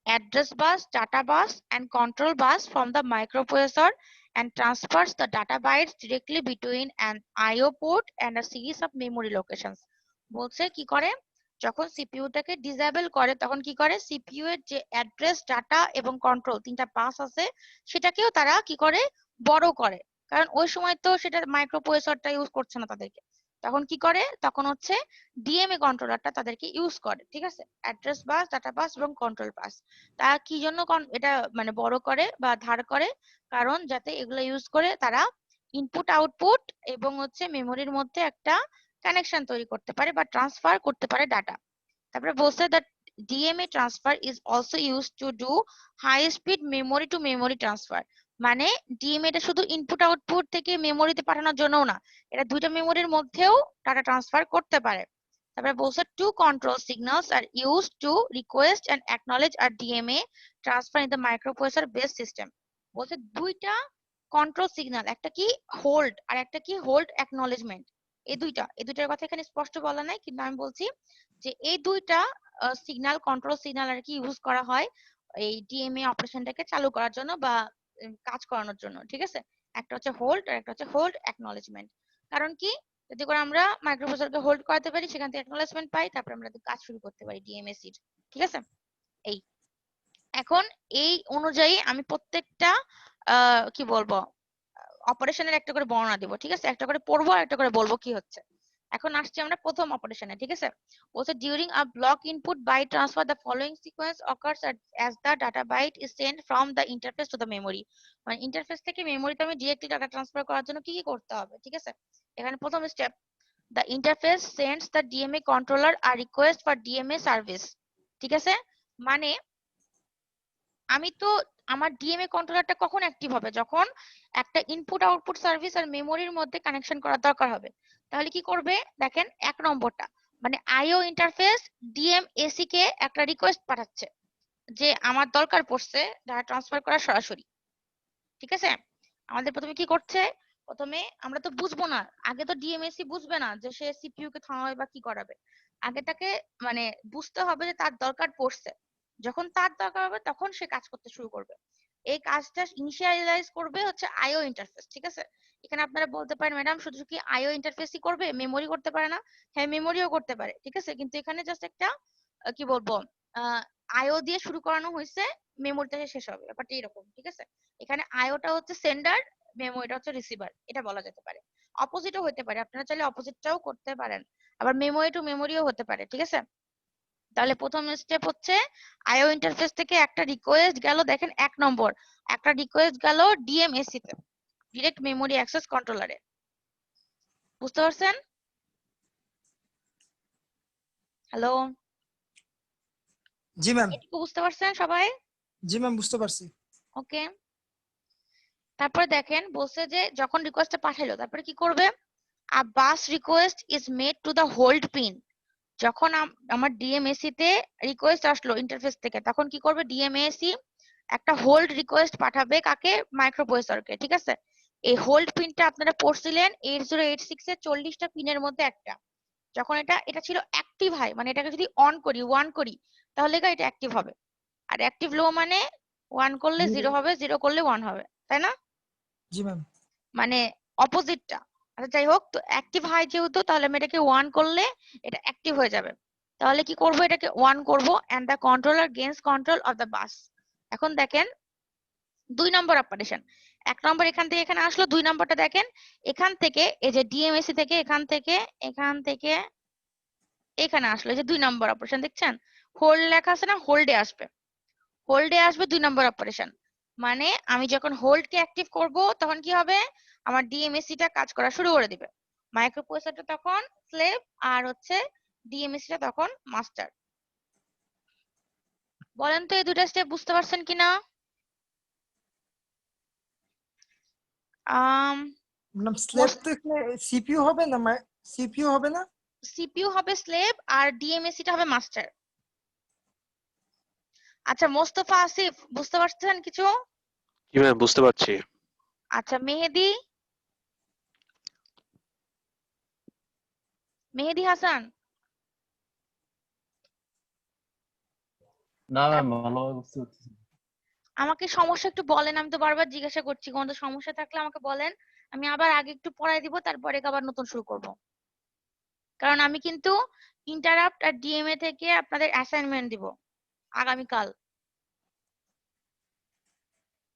Speaker 1: address bus, data bus, and control bus from the microprocessor and transfers the data bytes directly between an IO port and a series of memory locations. বলছে কি করে, যখন সিপিইউটাকে disable করে তখন কি করে, CPU এর যে অ্যাড্রেস, ডাটা এবং কন্ট্রোল 3টা বাস আছে, সেটাকেও তারা কি করে, বড় করে। কারণ ওই সময় তো সেটা মাইক্রোপ্রসেসরটা ইউজ করছে না তাদেরকে, তখন কি করে, তখন হচ্ছে ডিএমএ কন্ট্রোলারটা তাদেরকে ইউজ করে, ঠিক আছে। অ্যাড্রেস বাস, ডাটা বাস এবং কন্ট্রোল বাস, তা কি জন্য এটা মানে বড় করে বা ধার করে, কারণ যাতে এগুলো ইউজ করে তারা ইনপুট আউটপুট এবং হচ্ছে মেমোরির মধ্যে একটা কানেকশন তৈরি করতে পারে বা ট্রান্সফার করতে পারে ডাটা। তারপরে বলছে that DMA transfer is also use to do high speed memory to memory transfer, মানে ডিএমএ টা শুধু ইনপুট আউটপুট থেকে মেমোরিতে পাঠানোর জন্যও না, এটা দুইটা মেমোরির মধ্যেও ডাটা ট্রান্সফার করতে পারে। তারপরে বলছে two control signals are used to request and acknowledge are DMA transfer in the microprocessor base system. বলছে দুইটা কন্ট্রোল সিগন্যাল, একটা কি হোল্ড আর একটা কি হোল্ড অ্যাকনলেজমেন্ট, এই দুইটার কথা এখানে স্পষ্ট বলা নাই, কিন্তু আমি বলছি যে এই দুইটা সিগন্যাল, কন্ট্রোল সিগন্যাল আর কি ইউজ করা হয় এই ডিএমএ অপারেশনটাকে চালু করার জন্য বা কাজ করানোর জন্য, ঠিক আছে। একটা হচ্ছে হোল্ড আর একটা হচ্ছে হোল্ড অ্যাকনলেজমেন্ট। কারণ কি, যদি করে আমরা মাইক্রোপ্রসেসরকে হোল্ড করাতে পারি, সেখান থেকে অ্যাকনলেজমেন্ট পাই, তারপর আমরা কাজ শুরু করতে পারি ডিএমএসির, ঠিক আছে। এই এখন এই অনুযায়ী আমি প্রত্যেকটা কি বলবো অপারেশনের একটা করে বর্ণনা দিব, ঠিক আছে। একটা করে পড়বো আর একটা করে বলবো কি হচ্ছে। এখন আসছি আমরা প্রথম অপারেশনে, ঠিক আছে। বলছে during a block input byte transfer the following sequence occurs as the data byte is sent from the interface to the memory, মানে ইন্টারফেস থেকে মেমোরিতে আমি ডিরেক্টলি ডাটা ট্রান্সফার করার জন্য কি কি করতে হবে, ঠিক আছে। এখানে প্রথম step, the interface sends the DMA controller a request for DMA service, ঠিক আছে। মানে আমি তো আমার ডিএমএ কন্ট্রোলারটা কখন অ্যাক্টিভ হবে? যখন একটা ইনপুট আউটপুট সার্ভিস আর মেমোরির মধ্যে কানেকশন করার দরকার হবে। তাহলে কি করবে দেখেন 1 নম্বরটা, মানে আইও ইন্টারফেস ডিএমএসি কে একটা রিকোয়েস্ট পাঠাচ্ছে যে আমার দরকার পড়ছে ডাটা ট্রান্সফার করা সরাসরি। ঠিক আছে, আমাদের প্রথমে কি করছে, প্রথমে আমরা তো বুঝবো না, আগে তো ডিএমএসি বুঝবে না যে সে সিপিইউ কে থামাবে বা কি করাবে। আগে তাকে মানে বুঝতে হবে যে তার দরকার পড়ছে, যখন তার দরকার হবে তখন সে কাজ করতে শুরু করবে। এই কাজটা ইনিশিয়ালাইজ করবে হচ্ছে আইও ইন্টারফেস। ঠিক আছে, এখানে আপনারা বলতে পারেন ম্যাডাম শুধু কি আইও ইন্টারফেসই করবে, মেমোরি করতে পারে না? হ্যাঁ, মেমোরিও করতে পারে। ঠিক আছে, কিন্তু এখানে জাস্ট একটা কি বলবো, আইও দিয়ে শুরু করানো হয়েছে, মেমোরিতে শেষ হবে, ব্যাপারটা এরকম। ঠিক আছে, এখানে আইওটা হচ্ছে সেন্ডার, মেমোরিটা হচ্ছে রিসিভার, এটা বলা যেতে পারে। অপোজিটও হতে পারে, আপনারা চাইলে অপোজিটটাও করতে পারেন, আবার মেমোরি টু মেমোরিও হতে পারে। ঠিক আছে, তাহলে প্রথম স্টেপ হচ্ছে আইও ইন্টারফেস থেকে একটা রিকোয়েস্ট গেল, দেখেন 1 নম্বর, একটা রিকোয়েস্ট গেল ডিএমএসি তে, ডিরেক্ট মেমোরি অ্যাক্সেস কন্ট্রোলারে। বুঝতে পারছেন? হ্যালো,
Speaker 7: জি ম্যাম।
Speaker 1: এটুকু বুঝতে পারছেন সবাই?
Speaker 7: জি ম্যাম, বুঝতে পারছি।
Speaker 1: ওকে, তারপরে দেখেন বলছে যে যখন রিকোয়েস্টটা পাঠালো তারপরে কি করবে, a bus request is made to the hold pin। যখন আমার ডিএমএসি তে রিকোয়েস্ট আসলো ইন্টারফেস থেকে, তখন কি করবে ডিএমএসি একটা হোল্ড রিকোয়েস্ট পাঠাবে কাকে, মাইক্রোপ্রসেসরকে। ঠিক আছে, এই হোল্ড পিনটা আপনারা পড়ছিলেন 8086 এর 40টা পিনের মধ্যে একটা। যখন এটা ছিল অ্যাক্টিভ হাই, মানে এটাকে যদি অন করি 1 করি তাহলে এটা অ্যাক্টিভ হবে, আর অ্যাক্টিভ লো মানে 1 করলে 0 হবে, 0 করলে 1 হবে, তাই না?
Speaker 7: জি ম্যাম।
Speaker 1: মানে অপোজিটটা। আচ্ছা যাই হোক, তো অ্যাক্টিভ হাই যেহেতু, তাহলে আমি এটাকে 1 করলে এটা অ্যাক্টিভ হয়ে যাবে। তাহলে কি করব, এটাকে 1 করব, and the controller gains control of the bus. এখন দেখেন 2 নম্বর অপারেশন, 1 নম্বর এখান থেকে এখানে আসলো, 2 নম্বরটা দেখেন এখান থেকে, এই যে ডিএমএসি থেকে এখান থেকে এখানে আসলো, এই যে 2 নম্বর অপারেশন দেখছেন, হোল্ড লেখা আছে না, হোল্ডে আসবে, হোল্ডে আসবে 2 নম্বর অপারেশন। মানে আমি যখন হোল্ড কে অ্যাক্টিভ করব তখন কি হবে, আমার ডিএমএসি টা কাজ করা শুরু করে দিবে, মাইক্রোপ্রসেসরটা তখন স্লেভ, আর হচ্ছে ডিএমএসি টা তখন মাস্টার। বলেন তো এই দুটা স্টেপ বুঝতে পারছেন কিনা?
Speaker 7: ম্যাডাম স্লেভ তো এখানে সিপিইউ হবে না, সিপিইউ হবে না?
Speaker 1: সিপিইউ হবে স্লেভ আর ডিএমএসি টা হবে মাস্টার। আচ্ছা মোস্তফা আসিফ, বুঝতে পারছেন কিছু?
Speaker 3: জি ম্যাম, বুঝতে পারছি।
Speaker 1: আচ্ছা মেহেদি, মেহেদি হাসান,
Speaker 10: না ম্যাম, ভালোভাবে বুঝতে পারছি।
Speaker 1: আমাকে সমস্যা একটু বলেন, আমি তো বারবার জিজ্ঞাসা করছি, কোনো সমস্যা থাকলে আমাকে বলেন, আমি আবার আগে একটু পড়াই দিব, তারপরে আবার নতুন শুরু করব। কারণ আমি কিন্তু ইন্টারাপ্ট আর ডিএমএ থেকে আপনাদের অ্যাসাইনমেন্ট দিব আগামীকাল,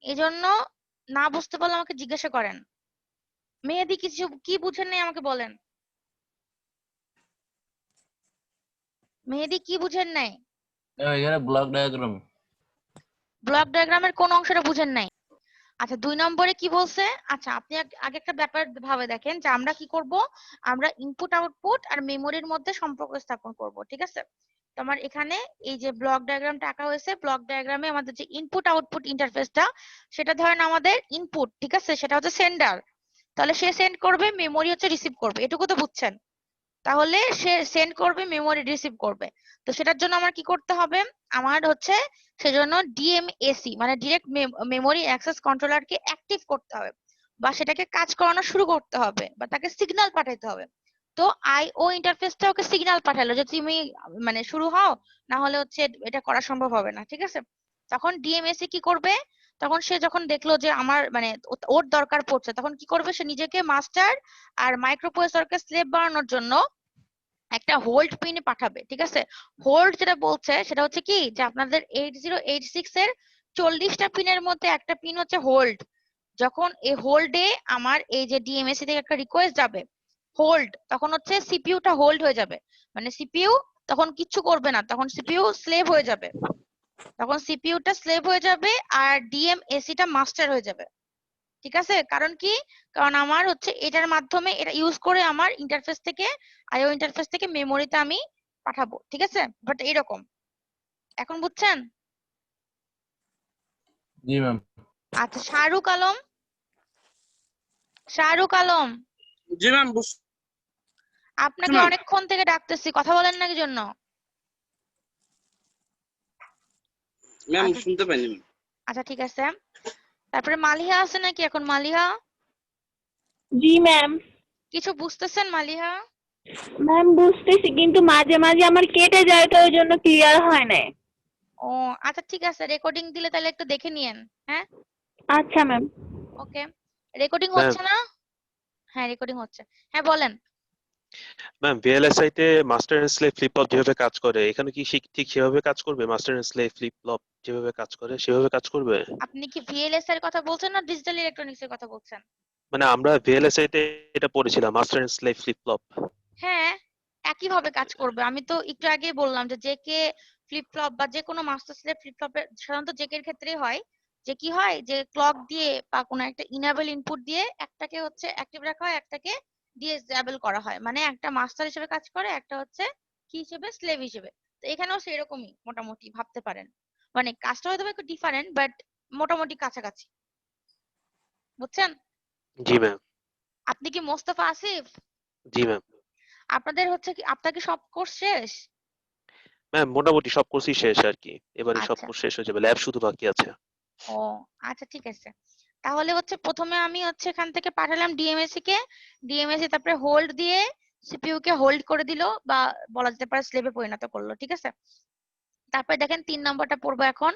Speaker 1: এজন্য না বুঝতে পারলে আমাকে জিজ্ঞাসা করেন। মেহেদি কিছু কি বুঝেন নাই আমাকে বলেন, মেহেদি কি বুঝেন নাই?
Speaker 10: এখানে ব্লক ডায়াগ্রাম।
Speaker 1: ব্লক ডায়াগ্রামের কোন অংশটা বুঝেন নাই? আচ্ছা 2 নম্বরে কি বলছে, আচ্ছা আপনি আগে একটা ব্যাপার ভাবে দেখেন যে আমরা কি করব, আমরা ইনপুট আউটপুট আর মেমোরির মধ্যে সম্পর্ক স্থাপন করব। ঠিক আছে, তো আমার এখানে এই যে ব্লক ডায়াগ্রামটা আঁকা হয়েছে, ব্লক ডায়াগ্রামে আমাদের যে ইনপুট আউটপুট ইন্টারফেসটা, সেটা ধরেন আমাদের ইনপুট, ঠিক আছে, সেটা হচ্ছে সেন্ডার, তাহলে সে সেন্ড করবে, মেমোরি হচ্ছে রিসিভ করবে, এটুকু তো বুঝছেন? তাহলে সে সেন্ড করবে, মেমোরি রিসিভ করবে, তো সেটার জন্য আমার কি করতে হবে, আমার হচ্ছে সেজন্য ডিএমএসি মানে ডিরেক্ট মেমোরি অ্যাক্সেস কন্ট্রোলারকে অ্যাক্টিভ করতে হবে, বা সেটাকে কাজ করানো শুরু করতে হবে, বা তাকে সিগন্যাল পাঠাইতে হবে। তো আইও ইন্টারফেসটা ওকে সিগন্যাল পাঠালো যে তুমি মানে শুরু হও, না হলে হচ্ছে এটা করা সম্ভব হবে না। ঠিক আছে, তখন ডিএমএসি কি করবে, তখন সে যখন দেখলো যে আমার মানে ওর দরকার পড়ছে, তখন কি করবে, সে নিজেকে মাস্টার আর মাইক্রোপ্রসেসরকে স্লেভ বানানোর জন্য একটা হোল্ড পিন পাঠাবে। ঠিক আছে, হোল্ড যেটা বলছে সেটা হচ্ছে কি, যে আপনাদের 8086 এর 40টা পিনের মধ্যে একটা পিন হচ্ছে হোল্ড। যখন এই হোল্ডে আমার এই যে ডিএমএসি থেকে একটা রিকোয়েস্ট যাবে হোল্ড, তখন হচ্ছে সিপিইউটা হোল্ড হয়ে যাবে, মানে সিপিইউ তখন কিচ্ছু করবে না, তখন সিপিইউ স্লেভ হয়ে যাবে, তখন সিপিইউটা স্লেভ হয়ে যাবে আর ডিএমএসিটা মাস্টার হয়ে যাবে। ঠিক আছে, কারণ কি, কারণ আমার হচ্ছে এটার মাধ্যমে, এটা ইউজ করে আমার ইন্টারফেস থেকে আইও ইন্টারফেস থেকে মেমোরিতে আমি পাঠাবো। ঠিক আছে, বাট এরকম, এখন বুঝছেন?
Speaker 11: জি ম্যাম।
Speaker 1: আচ্ছা শাহরুখ আলম, শাহরুখ আলম
Speaker 12: জি ম্যাম,
Speaker 1: আপনাকে অনেকক্ষণ থেকে ডাকতেছি, কথা বলেন না কি জন্য?
Speaker 12: ম্যাম
Speaker 1: আচ্ছা
Speaker 12: শুনতে পাইনি ম্যাম।
Speaker 1: আচ্ছা ঠিক আছে। তারপরে মালিহা আছে নাকি এখন? মালিহা
Speaker 9: জি ম্যাম।
Speaker 1: কিছু বুঝতেছেন মালিহা?
Speaker 9: ম্যাম বুঝতেছি, কিন্তু মাঝে মাঝে আমার কেটে যায়, তো ওই জন্য ক্লিয়ার হয় না।
Speaker 1: ও আচ্ছা ঠিক আছে, রেকর্ডিং দিলে তাহলে একটু দেখে নিয়েন। হ্যাঁ
Speaker 9: আচ্ছা ম্যাম।
Speaker 1: ওকে, রেকর্ডিং
Speaker 13: ম্যাম
Speaker 1: হচ্ছে না? হ্যাঁ রেকর্ডিং হচ্ছে, হ্যাঁ বলেন।
Speaker 13: ম্যাম ভিএলএসআই তে master and slave flip flop যেভাবে কাজ করে এখানে কি ঠিক সেভাবে কাজ করবে? Master and slave flip flop যেভাবে কাজ করে সেভাবে কাজ করবে?
Speaker 1: আপনি কি ভিএলএস এর কথা বলছেন না ডিজিটাল ইলেকট্রনিক্স এর কথা বলছেন?
Speaker 13: মানে আমরা ভিএলএসআই তে এটা পড়েছিলাম master and slave flip flop.
Speaker 1: হ্যাঁ একই ভাবে কাজ করবে। আমি তো একটু আগেই বললাম যে জেকে ফ্লিপ ফ্লপ বা যে কোনো মাস্টার স্লেভ ফ্লিপ ফ্লপের সাধারণত জেকের ক্ষেত্রেই হয় যে কি হয় যে ক্লক দিয়ে বা কোনো একটা ইনেবল ইনপুট দিয়ে একটাকে হচ্ছে অ্যাক্টিভ রাখা হয়, একটাকে ডিসেবল করা হয়, মানে একটা মাস্টার হিসেবে কাজ করে, একটা হচ্ছে কি হিসেবে, স্লেভ হিসেবে। তো এখানেও সেরকমই মোটামুটি ভাবতে পারেন, মানে কাজটা হয়তো একটু ডিফারেন্ট বাট মোটামুটি কাছাকাছি, বুঝছেন?
Speaker 13: জি ম্যাম।
Speaker 1: আপনি কি মোস্তফা আসিফ?
Speaker 13: জি ম্যাম।
Speaker 1: আপনাদের হচ্ছে কি, আপনার কি সব কোর্স শেষ?
Speaker 13: ম্যাম মোটামুটি সব কোর্সই শেষ আর কি, এবারে সব
Speaker 1: আচ্ছা
Speaker 13: কোর্স শেষ হয়ে যাবে, ল্যাব শুধু বাকি আছে।
Speaker 1: ও আচ্ছা ঠিক আছে। তাহলে হচ্ছে প্রথমে আমি হচ্ছে এখান থেকে পাঠালাম ডিএমএসি কে, ডিএমএসি তারপরে হোল্ড দিয়ে সিপিইউ কে হোল্ড করে দিল বা বলা যেতে পারে স্লেভে পরিণত করলো, ঠিক আছে। তারপরে দেখেন 3 নম্বরটা পড়বো এখন।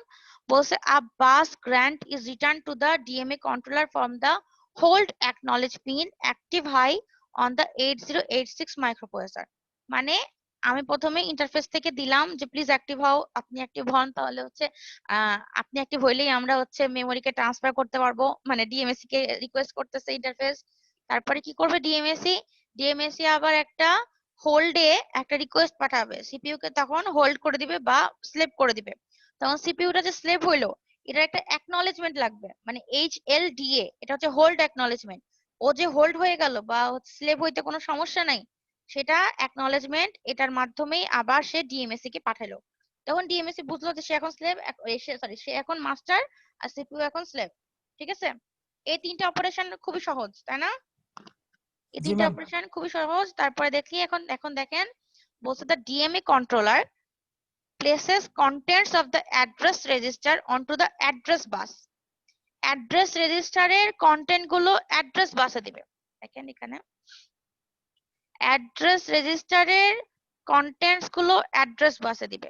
Speaker 1: বলছে a bus grant is return to the DMA controller from the hold acknowledge pin active high on the 8086 microprocessor. মানে আমি প্রথমে ইন্টারফেস থেকে দিলাম যে প্লিজ অ্যাক্টিভ হও, আপনি অ্যাক্টিভ হন, তাহলে হচ্ছে আপনি অ্যাক্টিভ হইলেই আমরা হচ্ছে মেমোরিকে ট্রান্সফার করতে পারবো, মানে ডিএমএসি কে রিকোয়েস্ট করতেছে ইন্টারফেস। তারপরে কি করবে ডিএমএসি, ডিএমএসি আবার একটা হোল্ডে একটা রিকোয়েস্ট পাঠাবে সিপিইউ কে, তখন হোল্ড করে দিবে বা স্লেভ করে দিবে। তখন সিপিইউটা যে স্লেভ হইলো এটার একটা অ্যাকনলেজমেন্ট লাগবে, মানে HLDA, এটা হচ্ছে হোল্ড অ্যাকনলেজমেন্ট। ও যে হোল্ড হয়ে গেল বা স্লেভ হইতে কোনো সমস্যা নাই, সেটা অ্যাকনলেজমেন্ট এটার মাধ্যমেই আবার সে ডিএমএসি কে পাঠালো। তখন ডিএমএসি বুঝলো যে সে এখন স্লেভ, সরি সে এখন মাস্টার আর সিপিইউ এখন স্লেভ, ঠিক আছে। এই তিনটা অপারেশন খুবই সহজ, তাই না? এই
Speaker 5: জি
Speaker 1: তিনটা
Speaker 5: ম্যাম।
Speaker 1: অপারেশন খুবই সহজ। তারপরে দেখি এখন এখন দেখেন বলছে the DMA controller places contents of the address register onto the address bus. Address রেজিস্টারের কন্টেন্ট গুলো অ্যাড্রেস বাসে দিবে। দেখেন এখানে অ্যাড্রেস রেজিস্টারের কন্টেন্টস গুলো অ্যাড্রেস বাসে দিবে।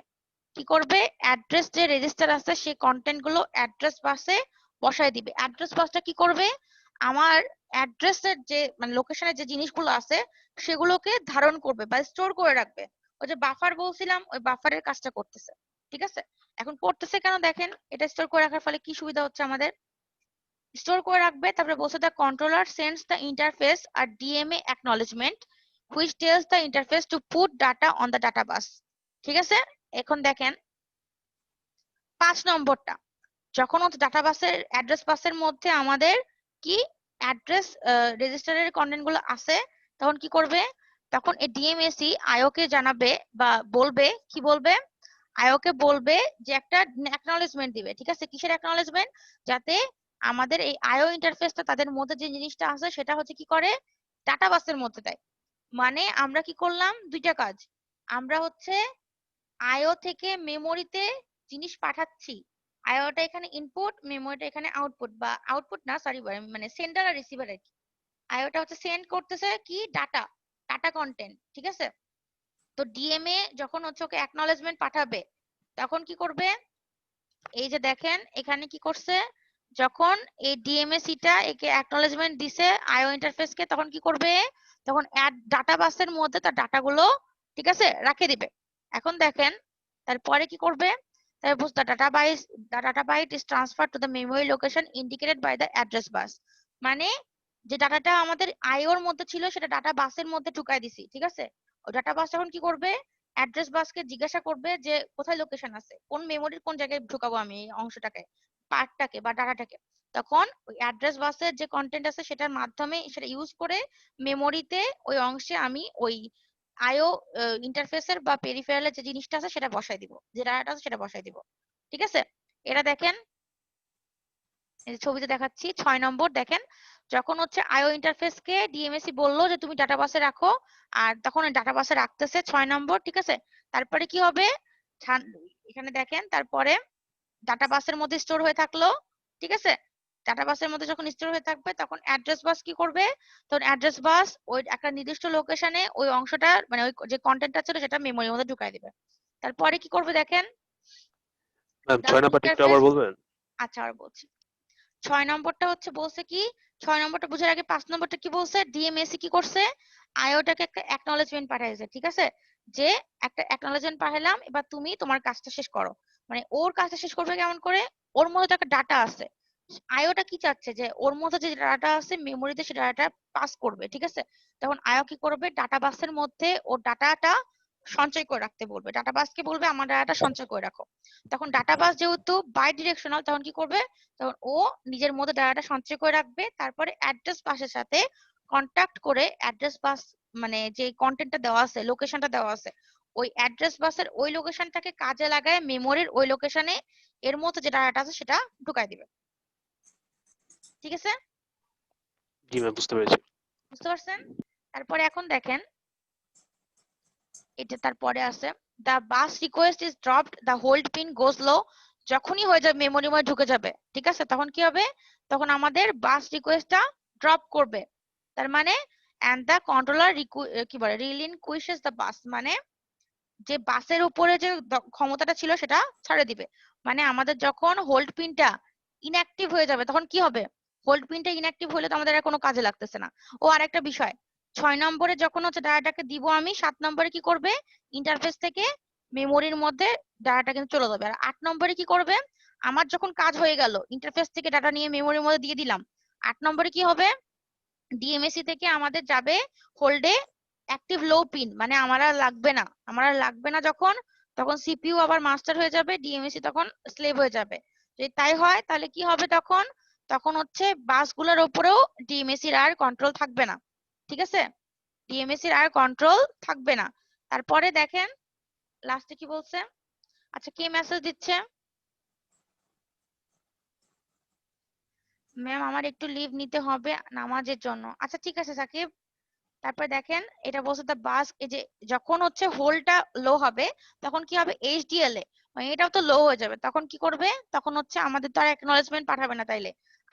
Speaker 1: কি করবে, অ্যাড্রেস যে রেজিস্টার আছে সেই কন্টেন্ট গুলো অ্যাড্রেস বাসে বসায় দিবে। অ্যাড্রেস বাসটা কি করবে, আমার অ্যাড্রেসের যে মানে লোকেশনের যে জিনিসগুলো আছে সেগুলোকে ধারণ করবে বা স্টোর করে রাখবে। ওই যে বাফার বলছিলাম, ওই বাফারের কাজটা করতেছে, ঠিক আছে। এখন করতেছে কেন দেখেন, এটা স্টোর করে রাখার ফলে কি সুবিধা হচ্ছে আমাদের, স্টোর করে রাখবে। তারপরে বলছে the controller sends the interface a DMA acknowledgement which tells the interface to put data on the data bus, ঠিক আছে। এখন দেখেন 5 নম্বরটা, যখন হচ্ছে ডাটা বাসের অ্যাড্রেস বাসের মধ্যে আমাদের কি অ্যাড্রেস রেজিস্টারের কন্টেন্ট গুলো আছে, তখন কি করবে, তখন এই ডিএমএসি আইও কে জানাবে বা বলবে, কি বলবে, আইও কে বলবে যে একটা অ্যাকনলেজমেন্ট দিবে, ঠিক আছে। কিসের অ্যাকনলেজমেন্ট, যাতে আমাদের এই আইও ইন্টারফেসটা তাদের মধ্যে যে জিনিসটা আছে সেটা হচ্ছে কি করে ডাটা বাসের মধ্যে দেয়। মানে আমরা কি করলাম, দুইটা কাজ, আমরা হচ্ছে আইও থেকে মেমোরিতে জিনিস পাঠাচ্ছি, আইওটা এখানে ইনপুট, মেমোরিটা এখানে আউটপুট, বা আউটপুট না সরি মানে সেন্ডার আর রিসিভার আর কি। আইওটা হচ্ছে সেন্ড করতেছে কি ডাটা, ডাটা কন্টেন্ট, ঠিক আছে। তো ডিএমএ যখন হচ্ছে ওকে অ্যাকনলেজমেন্ট পাঠাবে তখন কি করবে, এই যে দেখেন এখানে কি করছে, যখন এই ডিএমএসি টা একে অ্যাকনলেজমেন্ট দিছে আইও ইন্টারফেসকে, তখন কি করবে, তখন অ্যাড ডাটা বাসের মধ্যে তার ডাটাগুলো ঠিক আছে রাখে দিবে। এখন দেখেন তারপরে কি করবে, তারপর the data byte is transferred to the memory location indicated by the address bus, মানে যে ডাটাটা আমাদের আইওর মধ্যে ছিল সেটা ডাটা বাসের মধ্যে ঢুকাই দিছি, ঠিক আছে। ওই ডাটা বাস এখন কি করবে, অ্যাড্রেস বাসকে জিজ্ঞাসা করবে যে কোথায় লোকেশন আছে, কোন মেমোরির কোন জায়গায় ঢুকাবো আমি এই অংশটাকে, পার্টটাকে বা ডাটাটাকে। তখন ওই অ্যাড্রেস বাসের যে কন্টেন্ট আছে সেটার মাধ্যমে সেটা ইউজ করে মেমোরিতে ওই অংশে আমি ওই আইও ইন্টারফেসের বা পেরিফেরালের যে জিনিসটা আছে সেটা বসাই দিব, যে ডাটাটা আছে সেটা বসাই দিব, ঠিক আছে। এটা দেখেন এই যে ছবিতে দেখাচ্ছি 6 নম্বর দেখেন, যখন হচ্ছে আইও ইন্টারফেসকে ডিএমএসি বললো যে তুমি ডাটা বাসে রাখো, আর তখন ডাটা বাসে রাখতেছে 6 নম্বর, ঠিক আছে। তারপরে কি হবে, এখানে দেখেন তারপরে ডাটা বাসের মধ্যে স্টোর হয়ে থাকলো, ঠিক আছে। ডাটা বাসের মধ্যে যখন স্টোর হয়ে থাকবে তখন অ্যাড্রেস বাস কি করবে, তখন অ্যাড্রেস বাস ওই একটা নির্দিষ্ট লোকেশনে ওই অংশটা মানে ওই যে কন্টেন্টটা ছিল সেটা মেমোরির মধ্যে ঢুকাই দিবে। তারপরে কি করবে দেখেন,
Speaker 13: ম্যাম
Speaker 1: the
Speaker 13: 6 নাম্বারটা একটু
Speaker 1: interface,
Speaker 13: আবার বলবেন?
Speaker 1: আচ্ছা আর বলছি। 6 নম্বরটা হচ্ছে বলছে কি, 6 নম্বরটা বুঝার আগে 5 নম্বরটা কি বলছে, ডিএমএসি কি করছে, আইওটাকে একটা অ্যাকনলেজমেন্ট পাঠাইছে, ঠিক আছে, যে একটা অ্যাকনলেজমেন্ট পাঠালাম, এবার তুমি তোমার কাজটা শেষ করো। মানে ওর কাজটা শেষ করবে কেমন করে, ওর মধ্যে তো একটা ডাটা আছে, আইওটা কি চাচ্ছে যে ওর মধ্যে যে ডাটা আছে মেমোরিতে সে ডাটা পাস করবে, ঠিক আছে। তখন আইও কি করবে, ডাটা বাসের মধ্যে ওর ডাটাটা সঞ্চয় করে রাখতে বলবে, ডাটা বাসকে বলবে আমার ডাটাটা সঞ্চয় করে রাখো। তখন ডাটা বাস যেহেতু বাই ডিরেকশনাল, তখন কি করবে, তখন ও নিজের মধ্যে ডাটাটা সঞ্চয় করে রাখবে, তারপরে অ্যাড্রেস বাসের সাথে কন্টাক্ট করে অ্যাড্রেস বাস মানে যে কন্টেন্টটা দেওয়া আছে, লোকেশনটা দেওয়া আছে, ওই অ্যাড্রেস বাসের ওই লোকেশনটাকে কাজে লাগায় মেমোরির ওই লোকেশনে এর মধ্যে যে ডাটা আছে সেটা ঢুকাই দিবে, ঠিক আছে।
Speaker 13: জি ম্যাম, বুঝতে পেরেছি।
Speaker 1: বুঝতে পারছেন? তারপরে এখন দেখেন এটা তারপরে আছে, the bus request is dropped, the hold pin goes low, যখনই হয়ে যাবে মেমোরি মধ্যে ঢুকে যাবে, ঠিক আছে, তখন কি হবে, তখন আমাদের বাস রিকোয়েস্টটা ড্রপ করবে। তার মানে and the controller কি বলে relinquishes the bus, মানে যে বাসের উপরে যে ক্ষমতাটা ছিল সেটা ছাড়ে দিবে। মানে আমাদের যখন হোল্ড পিনটা ইনঅ্যাক্টিভ হয়ে যাবে তখন কি হবে, হোল্ড পিনটা ইনঅ্যাক্টিভ হলে তো আমাদের আর কোনো কাজে লাগতেছে না। ও আরেকটা বিষয়, 6 নম্বরে যখন হচ্ছে ডাটাটাকে দিব আমি, 7 নম্বরে কি করবে, ইন্টারফেস থেকে মেমোরির মধ্যে ডাটাটা কিন্তু চলে যাবে। আর 8 নম্বরে কি করবে, আমার যখন কাজ হয়ে গেল ইন্টারফেস থেকে ডাটা নিয়ে মেমোরির মধ্যে দিয়ে দিলাম, 8 নম্বরে কি হবে, ডিএমএসি থেকে আমাদের যাবে হোল্ডে অ্যাক্টিভ লো পিন, মানে আমার আর লাগবে না যখন, তখন সিপিইউ আবার মাস্টার হয়ে যাবে, ডিএমএসি তখন স্লেভ হয়ে যাবে। যদি তাই হয় তাহলে কি হবে, তখন তখন হচ্ছে বাসগুলোর উপরেও ডিএমএসির আর কন্ট্রোল থাকবে না, ঠিক আছে, ডিএমএসির আর কন্ট্রোল থাকবে না। তারপরে দেখেন লাস্টে কি বলছে, আচ্ছা কে মেসেজ দিচ্ছে, ম্যাম আমার একটু লিভ নিতে হবে নামাজের জন্য, আচ্ছা ঠিক আছে সাকিব। তারপর দেখেন এটা বলছে দ্য বাস, এই যে যখন হচ্ছে হোলটা লো হবে তখন কি হবে, এইচডিএল এ মানে এটাও তো লো হয়ে যাবে, তখন কি করবে, তখন হচ্ছে আমাদের তো আর অ্যাকনলেজমেন্ট পাঠাবে না, তাইলে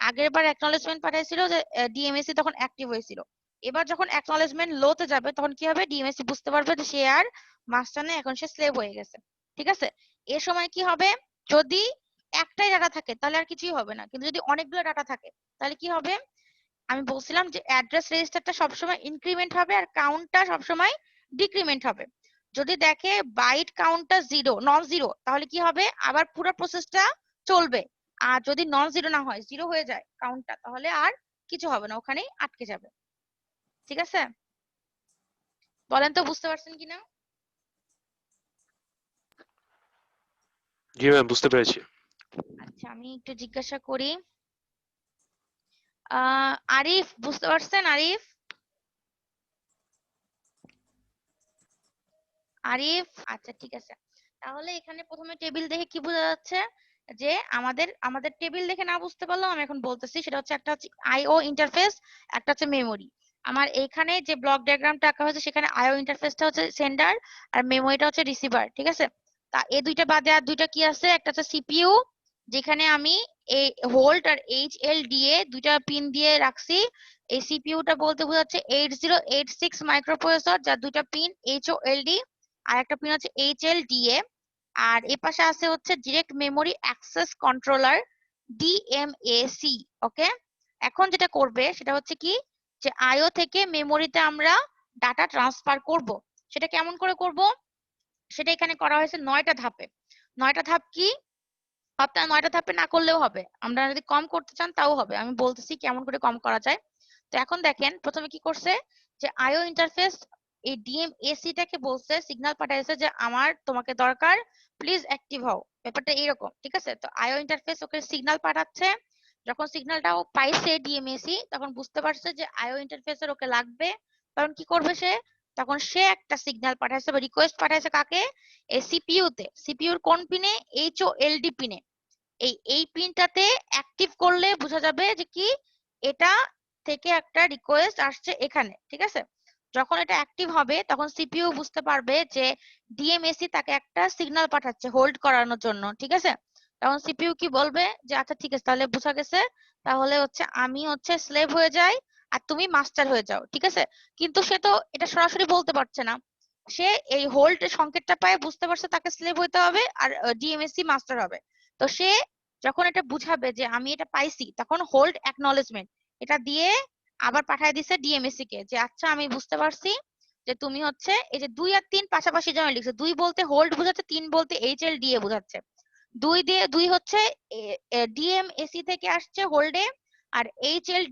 Speaker 1: আগের বার অ্যাকনলেজমেন্ট পাঠাইছিল যে ডিএমএসি তখন অ্যাক্টিভ হয়েছিল, এবার যখন অ্যাকনলেজমেন্ট লোতে যাবে তখন কি হবে, ডিএমএসি বুঝতে পারবে যে সে আর মাস্টার নেই, এখন সে স্লেভ হয়ে গেছে, ঠিক আছে। এ সময় কি হবে, যদি একটাই ডাটা থাকে তাহলে আর কিছুই হবে না, কিন্তু যদি অনেকগুলো ডাটা থাকে তাহলে কি হবে, আমি বলছিলাম যে অ্যাড্রেস রেজিস্টারটা সবসময় ইনক্রিমেন্ট হবে আর কাউন্টটা সবসময় ডিক্রিমেন্ট হবে। যদি দেখে বাইট কাউন্টটা নন জিরো তাহলে কি হবে, আবার পুরো প্রসেসটা চলবে। আর যদি নন জিরো না হয়, জিরো হয়ে যায় কাউন্টটা, তাহলে আর কিছু হবে না, ওখানেই আটকে যাবে, ঠিক আছে। বলেন তো বুঝতে পারছেন কিনা।
Speaker 13: জি ম্যাম, বুঝতে পেরেছি।
Speaker 1: আচ্ছা আমি একটু জিজ্ঞাসা করি, আরিফ বুঝতে পারছেন, আরিফ আরিফ আচ্ছা ঠিক আছে। তাহলে এখানে প্রথমে টেবিল দেখে কি বোঝা যাচ্ছে, যে আমাদের টেবিল দেখে না বুঝতে পারলাম, আমি এখন বলতেছি সেটা হচ্ছে একটা হচ্ছে আইও ইন্টারফেস, একটা হচ্ছে মেমোরি। আমার এইখানে যে ব্লক ডায়াগ্রামটা আঁকা হয়েছে সেখানে আইও ইন্টারফেসটা হচ্ছে সেন্ডার আর মেমোরিটা হচ্ছে রিসিভার, ঠিক আছে। তা এই দুইটা বাদে আর দুইটা কি আছে, একটা হচ্ছে সিপিইউ, যেখানে আমি এই হোল্ড আর এইচএলডিএ দুইটা পিন দিয়ে রাখছি। এই সিপিইউটা বলতে বোঝাচ্ছে 8086 মাইক্রোপ্রসেসর, যার দুইটা পিন এইচওএলডি আর একটা পিন হচ্ছে এইচএলডিএ। আর এ পাশে আছে হচ্ছে ডিরেক্ট মেমোরি অ্যাক্সেস কন্ট্রোলার ডিএমএসি, ওকে। এখন যেটা করবে সেটা হচ্ছে কি, যে আইও থেকে মেমোরিতে আমরা ডাটা ট্রান্সফার করব। সেটা কেমন করে করব, সেটা এখানে করা হয়েছে 9টা ধাপে। 9টা ধাপ কি, আপনারা 9টা ধাপে না করলেও হবে, আমরা যদি কম করতে চান তাও হবে, আমি বলতেছি কেমন করে কম করা যায়। তো এখন দেখেন প্রথমে কি করছে, যে আইও ইন্টারফেস এই ডিএমএসি টাকে বলছে, সিগন্যাল পাঠাইছে যে আমার তোমাকে দরকার, প্লিজ অ্যাক্টিভ হও, ব্যাপারটা এইরকম, ঠিক আছে। তো আইও ইন্টারফেস ওকে সিগন্যাল পাঠাচ্ছে, যখন সিগন্যালটাও পাইছে ডিএমএসি তখন বুঝতে পারছে যে আইও ইন্টারফেসের ওকে লাগবে, তখন কি করবে সে, তখন সে একটা সিগন্যাল পাঠাইছে বা রিকোয়েস্ট পাঠাইছে কাকে, এই সিপিইউ তে, সিপিইউর কোন পিনে, এইচওএলডি পিনে। এই পিনটাতে অ্যাক্টিভ করলে বোঝা যাবে যে কি এটা থেকে একটা রিকোয়েস্ট আসছে এখানে, ঠিক আছে? যখন এটা অ্যাক্টিভ হবে তখন সিপিইউ বুঝতে পারবে যে ডিএমএসি তাকে একটা সিগন্যাল পাঠাচ্ছে হোল্ড করানোর জন্য, ঠিক আছে? তখন সিপিইউ কি বলবে যে আচ্ছা ঠিক আছে, তাহলে বোঝা গেছে, তাহলে হচ্ছে আমি হচ্ছে স্লেভ হয়ে যাই আর তুমি মাস্টার হয়ে যাও, ঠিক আছে? কিন্তু সে তো এটা সরাসরি বলতে পারছে না, সে এই হোল্ড সংকেতটা পায় বুঝতে পারছে তাকে স্লেভ হইতে হবে আর ডিএমএসি মাস্টার হবে। তো সে যখন এটা বুঝাবে যে আমি এটা পাইছি, তখন হোল্ড অ্যাকনলেজমেন্ট এটা দিয়ে আবার পাঠায় দিছে ডিএমএসি কে যে আচ্ছা আমি বুঝতে পারছি যে তুমি হচ্ছে এই যে 2 আর 3 পাশাপাশি যেন লিখছে, 2 বলতে হোল্ড বোঝাচ্ছে, 3 বলতে এইচএল ডিএ বোঝাচ্ছে। 2 হচ্ছে ডিএমএসি থেকে আসছে হোল্ডে, আর এইচএল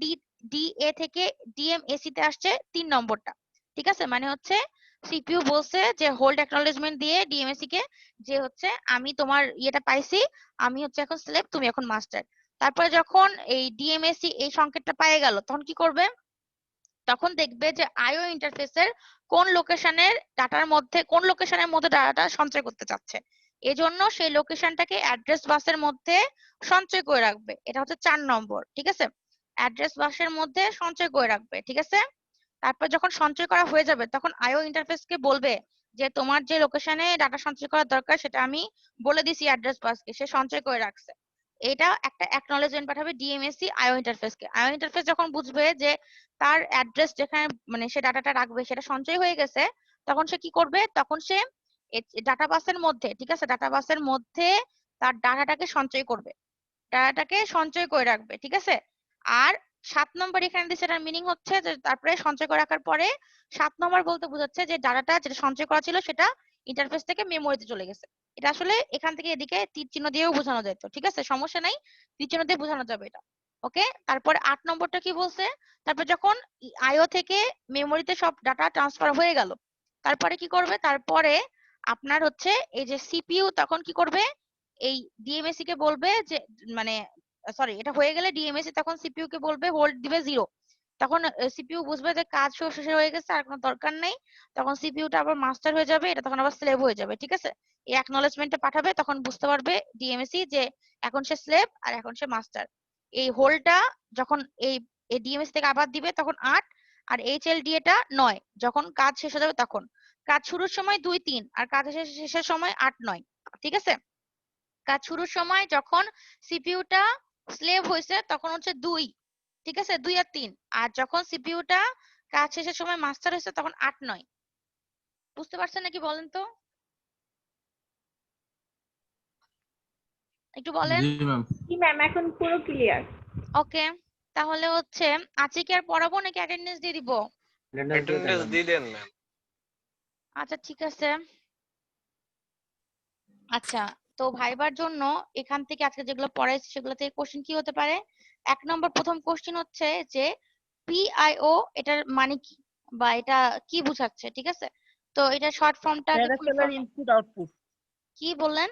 Speaker 1: ডিএ থেকে ডিএমএসি তে আসছে 3 নম্বরটা, ঠিক আছে? মানে হচ্ছে সিপিইউ বলছে যে হোল্ড অ্যাকনলেজমেন্ট দিয়ে ডিএমএসি কে যে হচ্ছে আমি তোমার ইয়েটা পাইছি, আমি হচ্ছে এখন স্লেভ, তুমি এখন মাস্টার। তারপরে যখন এই ডিএমএসি এই সংকেতটা পেয়ে গেল তখন কি করবে? তখন দেখবে যে আইও ইন্টারফেসের কোন লোকেশনের ডাটার মধ্যে কোন লোকেশনের মধ্যে ডাটাটা সঞ্চয় করতে চাচ্ছে, এজন্য সেই লোকেশনটাকে অ্যাড্রেস বাসের মধ্যে সঞ্চয় করে রাখবে। এটা হচ্ছে 4 নম্বর, ঠিক আছে? অ্যাড্রেস বাসের মধ্যে সঞ্চয় করে রাখবে, ঠিক আছে? তারপর যখন সঞ্চয় করা হয়ে যাবে তখন আইও ইন্টারফেসকে বলবে যে তোমার যে লোকেশনে ডাটা সঞ্চয় করার দরকার সেটা আমি বলে দিছি অ্যাড্রেস বাসকে, সে সঞ্চয় করে রাখছে। এটা একটা অ্যাকনলেজমেন্ট পাঠাবে ডিএমএসি আইও ইন্টারফেসকে। আইও ইন্টারফেস যখন বুঝবে যে তার অ্যাড্রেস যেখানে মানে সে ডাটাটা রাখবে সেটা সঞ্চয় হয়ে গেছে, তখন সে কি করবে? তখন সে ডাটা বাসের মধ্যে, ঠিক আছে, ডাটা বাসের মধ্যে তার ডাটাটাকে সঞ্চয় করবে, ডাটাটাকে সঞ্চয় করে রাখবে, ঠিক আছে? আর 7 নম্বর এখানে দিচ্ছে, এটার মিনিং হচ্ছে যে তারপরে সঞ্চয় করে রাখার পরে 7 নম্বর বলতে বোঝাচ্ছে যে ডাটাটা যেটা সঞ্চয় করা ছিল সেটা ইন্টারফেস থেকে মেমোরিতে চলে গেছে। এটা আসলে এখান থেকে এদিকে তীর চিহ্ন দিয়েও বোঝানো যেত, ঠিক আছে? সমস্যা নাই, তীর চিহ্ন দিয়ে বোঝানো যাবে এটা। ওকে, তারপরে 8 নম্বরটা কি বলছে? তারপর যখন আইও থেকে মেমোরিতে সব ডাটা ট্রান্সফার হয়ে গেল, তারপরে কি করবে? তারপরে আপনার হচ্ছে এই যে সিপিইউ তখন কি করবে? এই ডিএমএসি কে বলবে যে মানে সরি, এটা হয়ে গেলে ডিএমএসি তখন সিপিইউ কে বলবে হোল্ড দিবে 0। তখন সিপিইউ বুঝবে যে কাজ শেষ হয়ে গেছে আর কোনো দরকার নেই, তখন সিপিইউটা আবার মাস্টার হয়ে যাবে, এটা তখন আবার স্লেভ হয়ে যাবে, ঠিক আছে? এই অ্যাকনলেজমেন্টটা পাঠাবে, তখন বুঝতে পারবে ডিএমএসি যে এখন সে স্লেভ আর এখন সে মাস্টার। এই হোল্ডটা যখন এই ডিএমএসি থেকে আবার দিবে তখন 8, আর এইচএলডি এটা 9। যখন কাজ শেষ হয়ে যাবে তখন কাজ শুরুর সময় 2 3 আর কাজ শেষের সময় 8 9, ঠিক আছে? কাজ শুরুর সময় যখন সিপিইউটা স্লেভ হয়েছে তখন হচ্ছে 2, ঠিক আছে, 2 আর 3। আর যখন সিপিইউটা কাজ শেষের সময় মাস্টার হয়েছে তখন 8 9। বুঝতে পারছেন নাকি বলেন তো, একটু বলেন।
Speaker 10: জি ম্যাম।
Speaker 9: জি ম্যাম, এখন পুরো ক্লিয়ার।
Speaker 1: ওকে, তাহলে হচ্ছে আজকে কি আর পড়াবো নাকি অ্যাটেন্ডেন্স দিয়ে দিব?
Speaker 3: অ্যাটেন্ডেন্স দিয়ে দেন ম্যাম।
Speaker 1: আচ্ছা ঠিক আছে। আচ্ছা, তো ভাইবার জন্য এখান থেকে আজকে যেগুলো পড়াইছি সেগুলো থেকে কোশ্চেন কি হতে পারে? 1 নম্বর প্রথম কোশ্চেন হচ্ছে যে পিআইও এটার মানে কি বা এটা কি বোঝাচ্ছে, ঠিক আছে? তো এটা শর্ট ফর্মটা
Speaker 7: প্যারাফেলার ইনপুট আউটপুট।
Speaker 1: কি বললেন?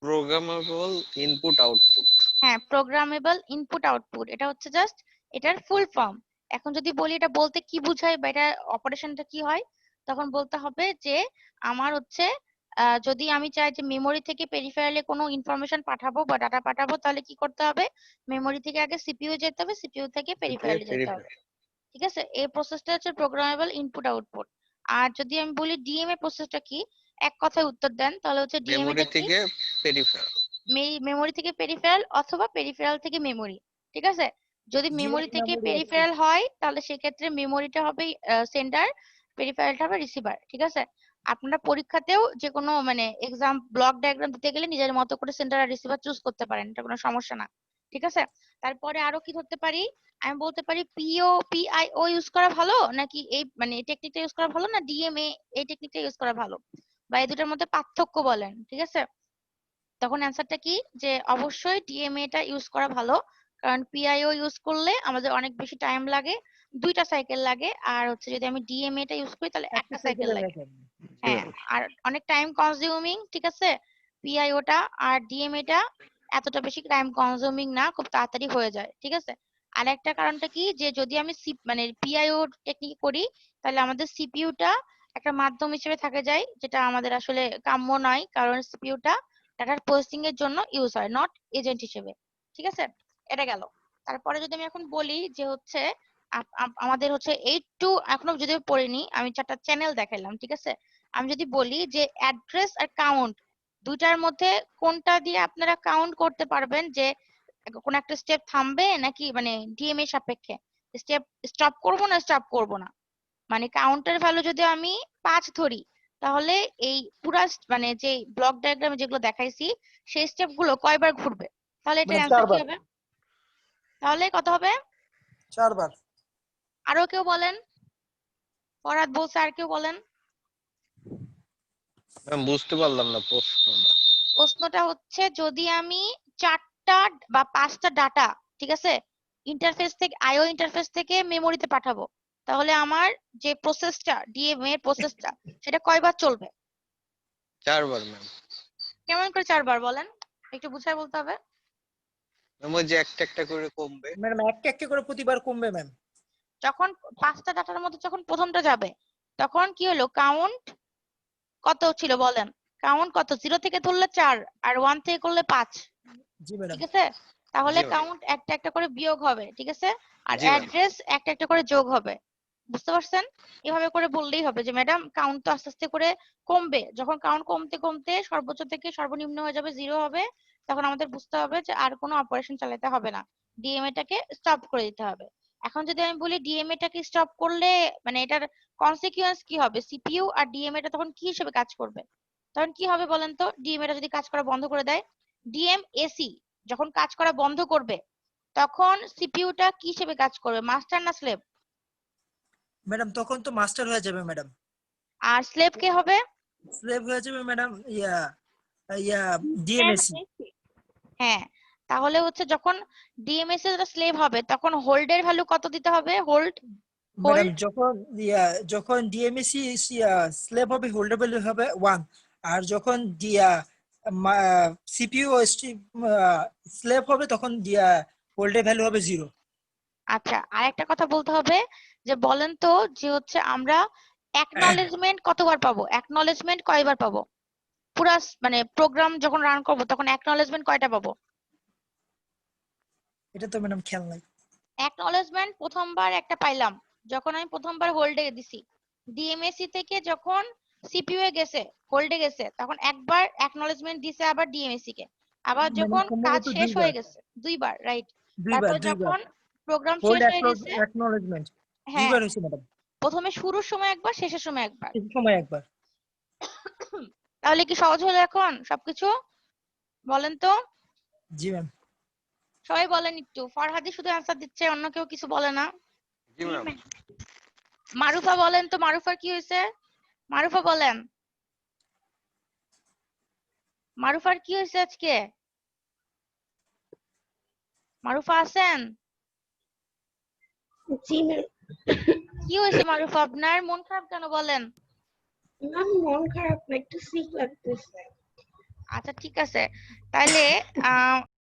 Speaker 3: Programmable input output.
Speaker 1: হ্যাঁ, প্রোগ্রামেবল ইনপুট আউটপুট, এটা হচ্ছে জাস্ট এটার ফুল ফর্ম। এখন যদি বলি এটা বলতে কি বোঝায় বা এটা অপারেশনটা কি হয়, তখন বলতে হবে যে আমার হচ্ছে যদি আমি চাই যে মেমোরি থেকে পেরিফেরালে কোনো ইনফরমেশন পাঠাবো বা ডাটা পাঠাবো, তাহলে কি করতে হবে? মেমোরি থেকে আগে সিপিইউ যেতে হবে, সিপিইউ থেকে পেরিফেরালে যেতে হবে, ঠিক আছে? এই প্রসেসটা হচ্ছে প্রোগ্রামেবল ইনপুট আউটপুট। আর যদি আমি বলি ডিএমএ প্রসেসটা কি, এক কথায় উত্তর দেন তাহলে হচ্ছে ডিএমএ
Speaker 3: মেমোরি
Speaker 1: টা কি?
Speaker 3: থেকে পেরিফেরাল।
Speaker 1: মেমোরি থেকে পেরিফেরাল অথবা পেরিফেরাল থেকে মেমোরি, ঠিক আছে? যদি মেমোরি থেকে পেরিফেরাল হয় তাহলে সেক্ষেত্রে মেমোরিটা হবে সেন্ডার, পেরিফেরালটা হবে রিসিভার, ঠিক আছে? আপনারা পরীক্ষাতেও যে কোনো মানে এক্সাম ব্লক ডায়াগ্রাম দিতে গেলে নিজের মতো করে সেন্ডার আর রিসিভার চুজ করতে পারেন, এটা কোনো সমস্যা না, ঠিক আছে? তারপরে আরো কি ধরতে পারি? আমি বলতে পারি পিআইও ইউজ করা ভালো নাকি এই মানে এই টেকনিকটা ইউজ করা ভালো না ডিএমএ এই টেকনিকটা ইউজ করা ভালো, বা এই দুটার মধ্যে পার্থক্য বলেন, ঠিক আছে? তখন অ্যান্সারটা কি যে অবশ্যই ডিএমএ টা ইউজ করা ভালো, কারণ পিআইও ইউজ করলে আমাদের অনেক বেশি টাইম লাগে, 2টা সাইকেল লাগে, আর হচ্ছে যদি আমি ডিএমএ টা ইউজ করি তাহলে একটা সাইকেল লাগে। হ্যাঁ, আর অনেক টাইম কনজিউমিং, ঠিক আছে? পিআইও টা আর ডিএমএ টা এতটা বেশি টাইম কনজিউমিং না, খুব তাড়াতাড়ি হয়ে যায়, ঠিক আছে? আর একটা কারণটা কি যে যদি আমি মানে পিআইও টেকনিক করি তাহলে আমাদের সিপিইউ টা একটা মাধ্যম হিসেবে থাকে যায়, যেটা আমাদের আসলে কাম্য নয়, কারণ সিপিইউ টা ডাটার প্রসেসিং এর জন্য ইউজ হয়, নট এজেন্ট হিসেবে। ঠিক আছে, এটা গেল। তারপরে যদি আমি এখন বলি যে হচ্ছে আমাদের হচ্ছে 8 টু, এখনো যদিও পড়িনি, আমি 4টা চ্যানেল দেখাইলাম। ঠিক আছে, আমি যদি বলি যে অ্যাড্রেস আর কাউন্ট দুইটার মধ্যে কোনটা দিয়ে আপনারা কাউন্ট করতে পারবেন যে কোন একটা স্টেপ থামবে নাকি, মানে ডিএমএ সাপেক্ষে স্টেপ স্টপ করব না স্টপ করব না, মানে কাউন্টার ভ্যালু যদি আমি 5 ধরি তাহলে এই পুরা মানে যে ব্লক ডায়াগ্রামে যেগুলো দেখাইছি সেই স্টেপ গুলো কয়বার ঘুরবে, তাহলে এটার
Speaker 7: মানে
Speaker 1: অ্যান্সার কি
Speaker 7: 4 বার।
Speaker 1: হবে? তাহলে কত হবে?
Speaker 7: 4 বার।
Speaker 1: আরো কেউ বলেন? ফরহাদ বলছে, আর কেউ বলেন?
Speaker 3: ম্যাম বুঝতে পারলাম না প্রশ্নটা।
Speaker 1: প্রশ্নটা হচ্ছে যদি আমি 4টা বা 5টা ডাটা, ঠিক আছে, ইন্টারফেস থেকে আইও ইন্টারফেস থেকে মেমোরিতে পাঠাবো, তাহলে আমার যে প্রসেসটা ডিএমএ এর প্রসেসটা সেটা কয়বার চলবে?
Speaker 3: 4 বার ম্যাম।
Speaker 1: কেমন করে 4 বার বলেন, একটু বুঝাই বলতে হবে।
Speaker 3: ম্যাম ওই যে একটা একটা করে কমবে।
Speaker 7: ম্যাডাম একটা একটা করে প্রতিবার কমবে ম্যাম।
Speaker 1: যখন 5টা ডাটার মধ্যে যখন প্রথমটা যাবে তখন কি হলো, কাউন্ট কত ছিল বলেন? কাউন্ট কত? 0 থেকে ধরলে 4 আর 1 থেকে করলে 5।
Speaker 7: জি ম্যাডাম।
Speaker 1: ঠিক আছে, তাহলে
Speaker 3: জি ম্যাম।
Speaker 1: কাউন্ট একটা একটা করে বিয়োগ হবে। ঠিক আছে, আর
Speaker 3: জি ম্যাম।
Speaker 1: অ্যাড্রেস একটা একটা করে যোগ হবে। বুঝতে পারছেন? এভাবে করে বললেই হবে যে ম্যাডাম কাউন্ট তো আস্তে আস্তে করে কমবে, যখন কাউন্ট কমতে কমতে সর্বোচ্চ থেকে সর্বনিম্ন হয়ে যাবে 0 হবে, তখন আমাদের বুঝতে হবে যে আর কোনো অপারেশন চালাতে হবে না, ডিএমএ টাকে স্টপ করে দিতে হবে। এখন যদি আমি বলি ডিএমএ টাকে স্টপ করলে মানে এটার কনসিকুয়েন্স কি হবে, সিপিইউ আর ডিএমএ টা তখন কি হিসেবে কাজ করবে? তখন কি হবে বলেন তো? ডিএমএ টা যদি কাজ করা বন্ধ করে দেয়, ডিএমএসি যখন কাজ করা বন্ধ করবে তখন সিপিইউটা কি হিসেবে কাজ করবে, মাস্টার না স্লেভ?
Speaker 7: ম্যাডাম তখন তো মাস্টার হয়ে যাবে ম্যাডাম।
Speaker 1: আর স্লেভ কে হবে?
Speaker 7: স্লেভ হয়ে যাবে ম্যাডাম ইয়া ইয়া ডিএমএসি।
Speaker 1: হ্যাঁ, তাহলে হচ্ছে যখন ডিএমএসি এর স্লেভ হবে তখন হোল্ডের ভ্যালু কত দিতে হবে? হোল্ড
Speaker 7: ম্যাডাম
Speaker 1: হোল্ড
Speaker 7: যখন ডিএমএসি স্লেভ হবে হোল্ডের ভ্যালু হবে 1, আর যখন সিপিইউ স্লেভ হবে তখন হোল্ডের ভ্যালু হবে 0।
Speaker 1: আচ্ছা, আর একটা কথা বলতে হবে যে বলেন তো যে হচ্ছে আমরা অ্যাকনলেজমেন্ট কতবার পাবো, অ্যাকনলেজমেন্ট কয়বার পাবো? পুরা মানে প্রোগ্রাম যখন রান করব তখন অ্যাকনলেজমেন্ট কয়টা পাবো?
Speaker 7: এটা তো ম্যাডাম খেয়াল নাই।
Speaker 1: অ্যাকনলেজমেন্ট প্রথমবার একটা পাইলাম যখন আমি প্রথমবার হোল্ডে দিছি, ডিএমএসি থেকে যখন সিপিইউ এ গেছে হোল্ডে গেছে তখন একবার অ্যাকনলেজমেন্ট দিছে আবার ডিএমএসি কে, আবার যখন কাজ শেষ হয়ে গেছে দুইবার, রাইট? তারপর যখন প্রোগ্রাম
Speaker 7: হোল্ড
Speaker 1: শেষ হয়ে গেছে,
Speaker 7: অ্যাকনলেজমেন্ট
Speaker 1: হ্যাঁ,
Speaker 7: দুইবার হইছে ম্যাডাম।
Speaker 1: প্রথমে শুরুর সময় একবার, শেষের সময় একবার।
Speaker 7: এই সময় একবার।
Speaker 1: তাহলে কি সহজ হলো এখন সবকিছু? বলেন তো।
Speaker 7: জি ম্যাম।
Speaker 1: সবাই বলেন একটু। ফরহাদি শুধু অ্যান্সার দিচ্ছে, অন্য কেউ কিছু বলে না।
Speaker 3: জি ম্যাম।
Speaker 1: মারুফা বলেন তো, মারুফার কি হয়েছে? মারুফা বলেন, মারুফার কি হয়েছে আজকে? মারুফা আছেন?
Speaker 6: জি ম্যাম।
Speaker 1: কি হয়েছে মারুফা আপনার? মন খারাপ কেন বলেন?
Speaker 6: ম্যাম মন খারাপ না, একটু সিক লাগতেছে।
Speaker 1: আচ্ছা ঠিক আছে, তাহলে